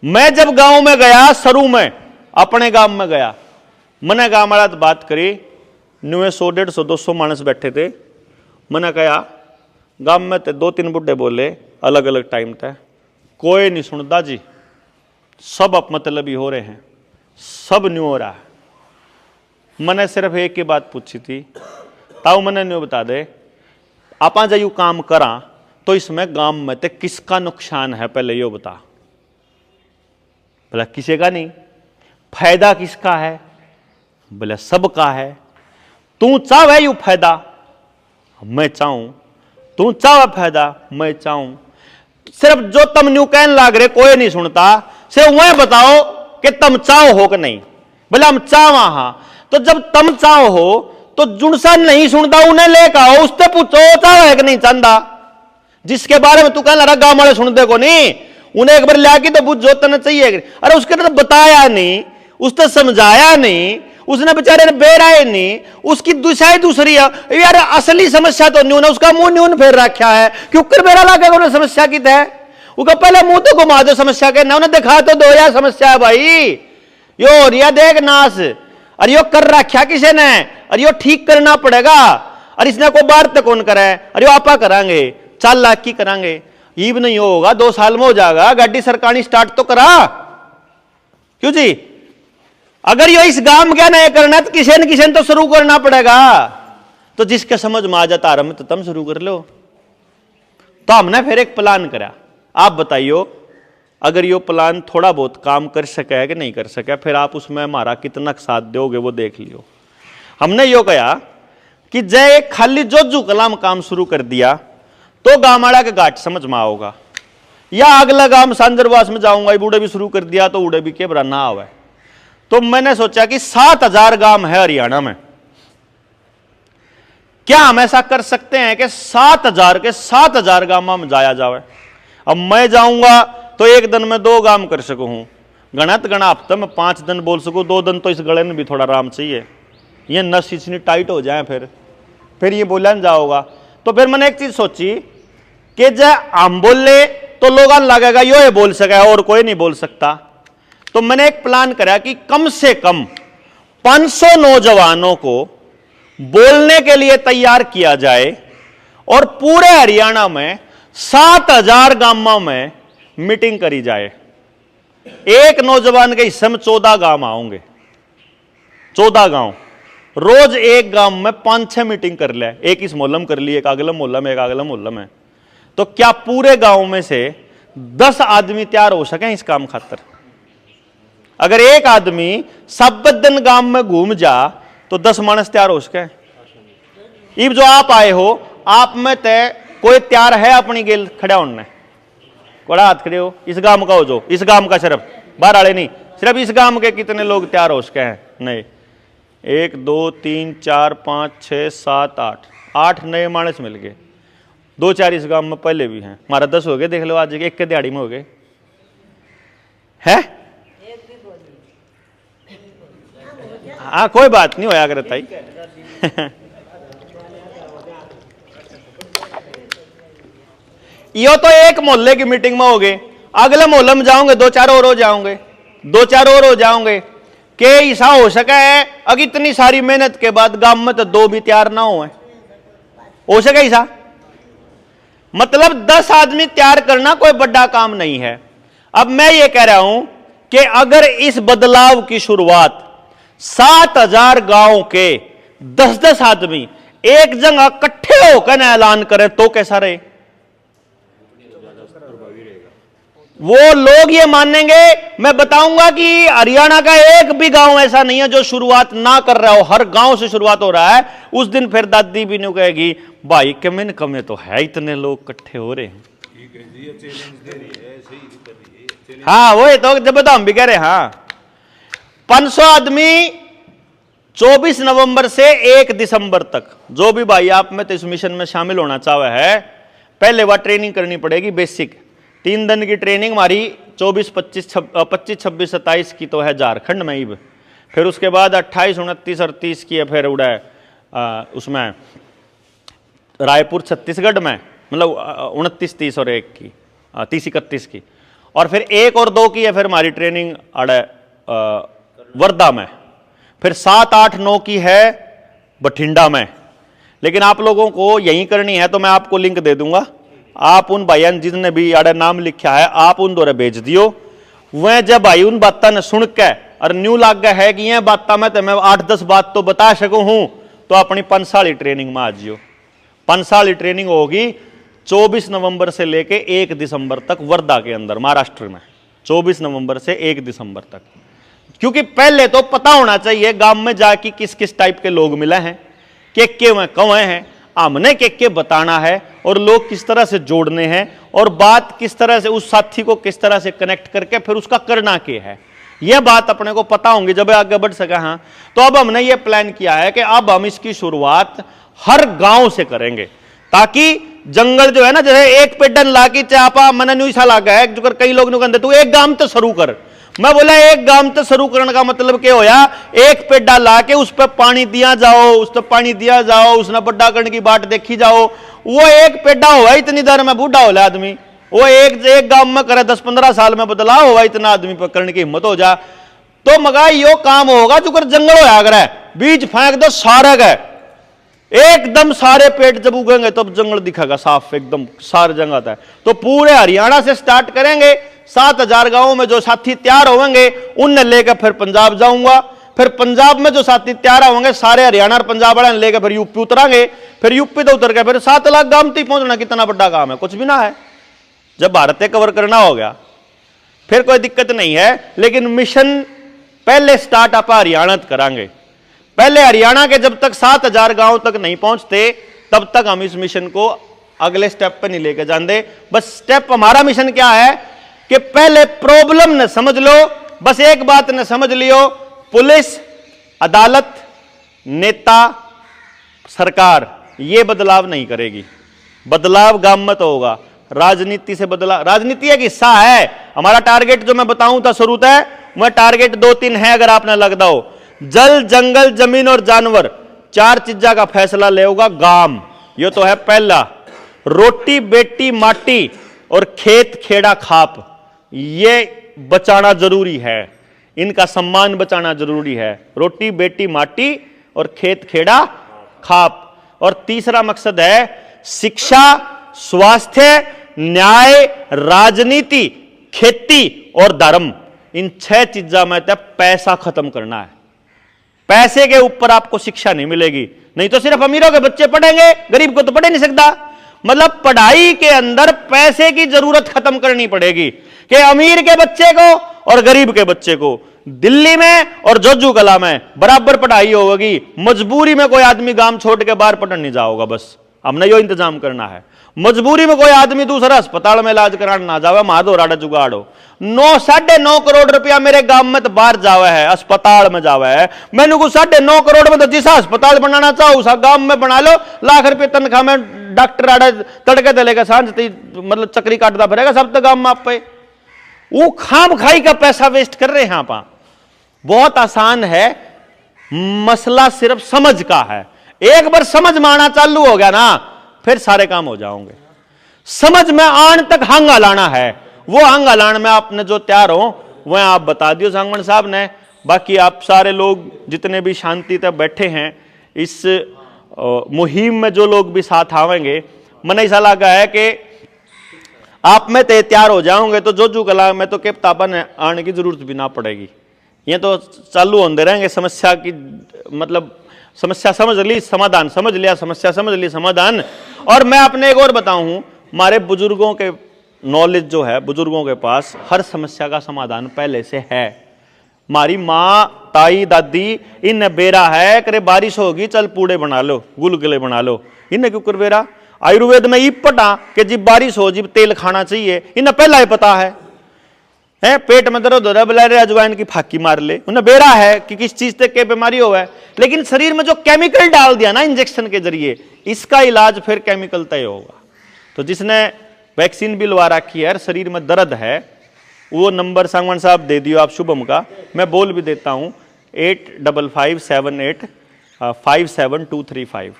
मैं जब गांव में गया, शुरू में अपने गांव में गया, मैंने गामड़ा बात करी, 100, 150, 200 मानस बैठे थे। मैंने कहा गांव में 2-3 बुढ़े बोले अलग अलग टाइम तक, कोई नहीं सुनता जी, सब अब मतलब ही हो रहे हैं, सब न्यू हो रहा है। मैंने सिर्फ एक ही बात पूछी थी, ताऊ मैंने न्यू बता दे, आप जब यू काम करा तो इसमें गांव में ते किसका नुकसान है पहले यो बता। बोला किसी का नहीं। फायदा किसका है? बोला सबका है। तू चाहे यू फायदा, मैं चाहूं, तू चाहे फायदा, मैं चाहूं। सिर्फ जो तुम न्यू कहने लाग रहे कोई नहीं सुनता, सिर्फ वह बताओ कि तुम चाहो हो कि नहीं। बोले हम चावा हाँ, तो जब तुम चाहो हो तो जुड़सा नहीं सुनता उन्हें लेकर आओ, उससे पूछो चाहो है कि नहीं चाहता। जिसके बारे में तू कहने लगा गांव वाले सुनते को नहीं, उन्हें एक बार लाके तो बुझ जोतना चाहिए। अरे उसके तो बताया नहीं, उसने समझाया नहीं, उसने बेचारे ने बेराए नहीं, उसकी दिशा दूसरी है। यार असली समस्या तो न्यून है, उसका मुंह न्यून फेर रखा है, क्यों कर बेरा लगा उन्हें समस्या की है। उसका पहले मुंह तो घुमा दो समस्या के ना, उन्हें दिखा तो दो यार समस्या है भाई, यो रिया देख नाश, अरे यो कर रखा किसी ने, अरे यो ठीक करना पड़ेगा। अरे इसने को बार तक कौन करे, अरे आपा करांगे 4 लाख की करांगे, ये भी नहीं होगा 2 साल में हो जाएगा। गाड़ी सरकारी स्टार्ट तो करा, क्यों जी? अगर यो इस गांव क्या नहीं करना तो किसी न किसी तो शुरू करना पड़ेगा। तो जिसके समझ में आ जाता आराम तो तुम शुरू कर लो। तो हमने फिर एक प्लान करा, आप बताइयो अगर यो प्लान थोड़ा बहुत काम कर सके कि नहीं कर सके, फिर आप उसमें हमारा कितना साथ दोगे वो देख लियो। हमने यो कहा कि जय खाली जो कलाम काम शुरू कर दिया तो गामाड़ा के घाट समझ में आओगा, या अगला गांव सांजरवास में जाऊंगा बूढ़े भी शुरू कर दिया तो बूढ़े भी के बरा ना आवे। तो मैंने सोचा कि 7,000 गांव है हरियाणा में, क्या हम ऐसा कर सकते हैं कि 7,000 के 7,000 गांव में जाया जाए। अब मैं जाऊंगा तो एक दिन में 2 गांव कर सकूं, गणत गणा हफ्ते में 5 दिन बोल सकूं, 2 दिन तो इस गले में भी थोड़ा आराम चाहिए, ये नस इतनी टाइट हो जाए फिर ये बोला न जाओगा। तो फिर मैंने एक चीज सोची कि जब हम बोले तो लोगों लगेगा यो ये बोल सका और कोई नहीं बोल सकता। तो मैंने एक प्लान करा कि कम से कम 500 नौजवानों को बोलने के लिए तैयार किया जाए और पूरे हरियाणा में 7,000 गांवों में मीटिंग करी जाए। एक नौजवान के हिस्से में 14 गांव आओगे, 14 गांव, रोज एक गांव में 5-6 मीटिंग कर ले, एक इस मोहल्ले में कर ली, एक अगले मोहल्ले में, एक अगले मोहल्ले में, तो क्या पूरे गांव में से 10 आदमी तैयार हो सके इस काम खातर? अगर एक आदमी सब दिन गांव में घूम जा तो 10 मानस तैयार हो सके। इब जो आप आए हो, आप में तय कोई तैयार है अपनी गेल खड़ा होने? कोड़ा हाथ खड़े हो, इस गांव का हो, जो इस गांव का, सिर्फ बाहर वाले नहीं, सिर्फ इस गांव के कितने लोग तैयार हो सके हैं? नहीं, 1 2 3 4 5 6 7 8 नए मानस मिल गए। 2-4 इस गांव में पहले भी हैं, हमारा 10 हो गए, देख लो आज एक के दिहाड़ी में हो गए हैं। हाँ कोई बात नहीं होया करता ही। यो तो एक मोहल्ले की मीटिंग में हो गए, अगले मोहल्ले में जाओगे 2-4 और हो जाओगे, 2-4 और हो जाओगे, के ऐसा हो सका है अगर इतनी सारी मेहनत के बाद गांव में तो 2 भी तैयार ना हो सके ऐसा? मतलब 10 आदमी तैयार करना कोई बड़ा काम नहीं है। अब मैं ये कह रहा हूं कि अगर इस बदलाव की शुरुआत 7,000 गांव के 10-10 आदमी एक जगह इकट्ठे होकर ऐलान करें तो कैसा रहे? वो लोग ये मानेंगे। मैं बताऊंगा कि हरियाणा का एक भी गांव ऐसा नहीं है जो शुरुआत ना कर रहा हो, हर गांव से शुरुआत हो रहा है। उस दिन फिर दादी भी नहीं कहेगी भाई कमे कमे तो है, इतने लोग इकट्ठे हो रहे हैं। हाँ वही तो जब हम भी कह रहे हैं। हाँ 500 आदमी 24 नवंबर से 1 दिसंबर तक, जो भी भाई आप में तो इस मिशन में शामिल होना चाहे है, पहले वह ट्रेनिंग करनी पड़ेगी बेसिक। 3 दिन की ट्रेनिंग हमारी 24 25 26 27 की तो है झारखंड में ही, फिर उसके बाद 28 29 38 की है फिर उड़ा उसमें रायपुर छत्तीसगढ़ में, मतलब 29 30 और 1 की 30 31 की, और फिर 1 और 2 की है फिर हमारी ट्रेनिंग अड़े वर्धा में, फिर 7 8 9 की है बठिंडा में। लेकिन आप लोगों को यहीं करनी है तो मैं आपको लिंक दे दूंगा, आप उन भाइयों जिसने भी आड़े नाम लिखा है आप उन द्वारा भेज दियो। वह जब भाई उन बातों ने सुन के और न्यू लाग गया है कि यह बात में तो मैं 8-10 बात तो बता सकूं हूं, तो अपनी 5 साल ट्रेनिंग में आ जियो। 5 साल ट्रेनिंग होगी 24 नवंबर से लेके 1 दिसंबर तक वर्धा के अंदर महाराष्ट्र में, 24 नवंबर से 1 दिसंबर तक। क्योंकि पहले तो पता होना चाहिए गांव में जाके किस किस टाइप के लोग मिले हैं, के में कौन हैं, हमने के बताना है और लोग किस तरह से जोड़ने हैं और बात किस तरह से उस साथी को किस तरह से कनेक्ट करके फिर उसका करना क्या है, यह बात अपने को पता होंगी जब आगे बढ़ सका। हाँ तो अब हमने ये प्लान किया है कि अब हम इसकी शुरुआत हर गांव से करेंगे, ताकि जंगल जो है ना, जैसे एक पेडन ला की चापा मन न्यू सा लगा है जो कई लोग कहते तू एक गांव तो शुरू कर। मैं बोला एक गांव तो शुरू करने का मतलब क्या होया, एक पेडा ला के उस पर पानी दिया जाओ, उस पर पानी दिया जाओ, उसने बड्डा करने की बात देखी जाओ। वो एक पेडा हुआ इतनी देर में बूढ़ा हो आदमी, वो एक गांव में करे 10-15 साल में बदलाव हुआ इतना आदमी पर करने की हिम्मत हो जा, तो मगा यो काम होगा जो कर जंगल होया करे, बीज फेंक दो सारे गए एकदम सारे पेड़ जब उगेंगे तब जंगल दिखेगा साफ एकदम सारे जगह था। तो पूरे हरियाणा से स्टार्ट करेंगे, 7,000 गांवों में जो साथी तैयार होंगे उनने लेकर फिर पंजाब जाऊंगा, फिर पंजाब में जो साथी तैयार होंगे सारे हरियाणा और पंजाब वाले लेकर फिर यूपी उतरांगे, फिर यूपी तो उतर के फिर 7 लाख गांव तक पहुंचना कितना बड़ा काम है, कुछ भी ना है। जब भारत कवर करना हो गया फिर कोई दिक्कत नहीं है। लेकिन मिशन पहले स्टार्ट आप हरियाणा करांगे, पहले हरियाणा के जब तक 7,000 गांव तक नहीं पहुंचते तब तक हम इस मिशन को अगले स्टेप पे नहीं लेके जाते। बस स्टेप हमारा मिशन क्या है कि पहले प्रॉब्लम ने समझ लो, बस एक बात ने समझ लियो पुलिस, अदालत, नेता, सरकार ये बदलाव नहीं करेगी। बदलाव गांव में तो होगा, राजनीति से बदलाव। राजनीति एक हिस्सा है। हमारा टारगेट जो मैं बताऊं था शुरू है, मैं टारगेट 2-3 है, अगर आपने लगता हो। जल, जंगल, जमीन और जानवर, 4 चीजा का फैसला ले होगा गांव। ये तो है पहला। रोटी बेटी माटी और खेत खेड़ा खाप, ये बचाना जरूरी है। इनका सम्मान बचाना जरूरी है। रोटी बेटी माटी और खेत खेड़ा खाप। और तीसरा मकसद है शिक्षा, स्वास्थ्य, न्याय, राजनीति, खेती और धर्म। इन 6 चीजा में तो पैसा खत्म करना है। पैसे के ऊपर आपको शिक्षा नहीं मिलेगी। नहीं तो सिर्फ अमीरों के बच्चे पढ़ेंगे, गरीब को तो पढ़ नहीं सकता। मतलब पढ़ाई के अंदर पैसे की जरूरत खत्म करनी पड़ेगी कि अमीर के बच्चे को और गरीब के बच्चे को दिल्ली में और जोजू कला में बराबर पढ़ाई होगी। मजबूरी में कोई आदमी गांव छोड़ के बाहर पढ़ने नहीं जाओगा। बस हमने यो इंतजाम करना है। मजबूरी में कोई आदमी दूसरा अस्पताल में इलाज कराने ना जावे, माधो राडा जुगाड़ो। 9-9.5 करोड़ रुपया मेरे गांव में तो बाहर जावे है, अस्पताल में जावे है। मैंने को 9.5 करोड़ में तो जिसा अस्पताल बनाना चाहो उसा गांव में बना लो। लाख रुपये तनख्वाह में डॉक्टर आड़ा तड़के दलेगा, सांझ मतलब चक्री काटता फिरेगा सब तो गांव में आप पे। वो खाम खाई का पैसा वेस्ट कर रहे हैं आप। बहुत आसान है, मसला सिर्फ समझ का है। एक बार समझ में आना चालू हो गया ना, फिर सारे काम हो जाओगे। समझ में आने तक हंगा लाना है। वो हंगा लाने में आपने जो तैयार हो वह आप बता दियो सांगमन साहब ने। बाकी आप सारे लोग जितने भी शांति तक बैठे हैं, इस मुहिम में जो लोग भी साथ आवेंगे, मन ऐसा लगा है कि आप में तो तैयार हो जाओगे तो जोजू कला में तो केपतापन आने की जरूरत भी ना पड़ेगी। ये तो चालू होते रहेंगे। समस्या की मतलब समस्या समझ ली, समाधान समझ लिया, समस्या समझ ली, समाधान। और मैं अपने एक और बताऊं, हमारे बुजुर्गों के नॉलेज जो है, बुजुर्गों के पास हर समस्या का समाधान पहले से है। हमारी माँ, ताई, दादी, इन बेरा है करे बारिश होगी चल पूड़े बना लो, गुलगुले बना लो। इन्हें क्यों कर बेरा? आयुर्वेद में ये पटा कि जब बारिश हो जब तेल खाना चाहिए, इन्हें पहला ही पता है। पेट में दर्द हो रहा है, बुलाए अजवाइन की फाकी मार ले। उन्हें बेरा है कि किस चीज तक के बीमारी हो है। लेकिन शरीर में जो केमिकल डाल दिया ना इंजेक्शन के जरिए, इसका इलाज फिर केमिकल तय होगा। तो जिसने वैक्सीन भी लगा रखी है, शरीर में दर्द है, वो नंबर सांगवान साहब दे दियो आप शुभम का, मैं बोल भी देता हूं 8557857235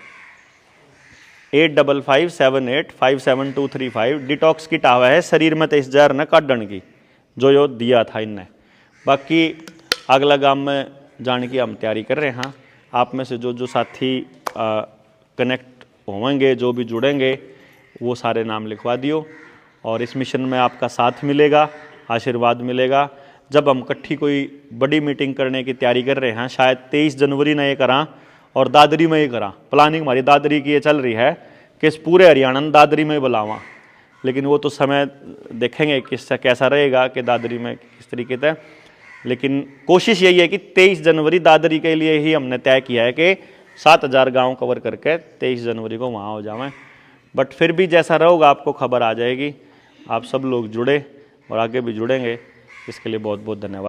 8557857235। डिटॉक्स किट आवा है शरीर में तेज जहर न काटन की, जो यो दिया था इनने। बाकी अगला गांव में जाने की हम तैयारी कर रहे हैं। आप में से जो साथी कनेक्ट होंगे, जो भी जुड़ेंगे, वो सारे नाम लिखवा दियो। और इस मिशन में आपका साथ मिलेगा, आशीर्वाद मिलेगा। जब हम इकट्ठी कोई बड़ी मीटिंग करने की तैयारी कर रहे हैं, शायद 23 जनवरी ने ये करा और दादरी में ये करा। प्लानिंग हमारी दादरी की ये चल रही है कि इस पूरे हरियाणा में दादरी में बुलावा। लेकिन वो तो समय देखेंगे किससे कैसा रहेगा कि दादरी में किस तरीके से। लेकिन कोशिश यही है कि 23 जनवरी दादरी के लिए ही हमने तय किया है कि 7000 गांव कवर करके 23 जनवरी को वहाँ हो जाएं। बट फिर भी जैसा रहेगा आपको खबर आ जाएगी। आप सब लोग जुड़े और आगे भी जुड़ेंगे, इसके लिए बहुत बहुत धन्यवाद।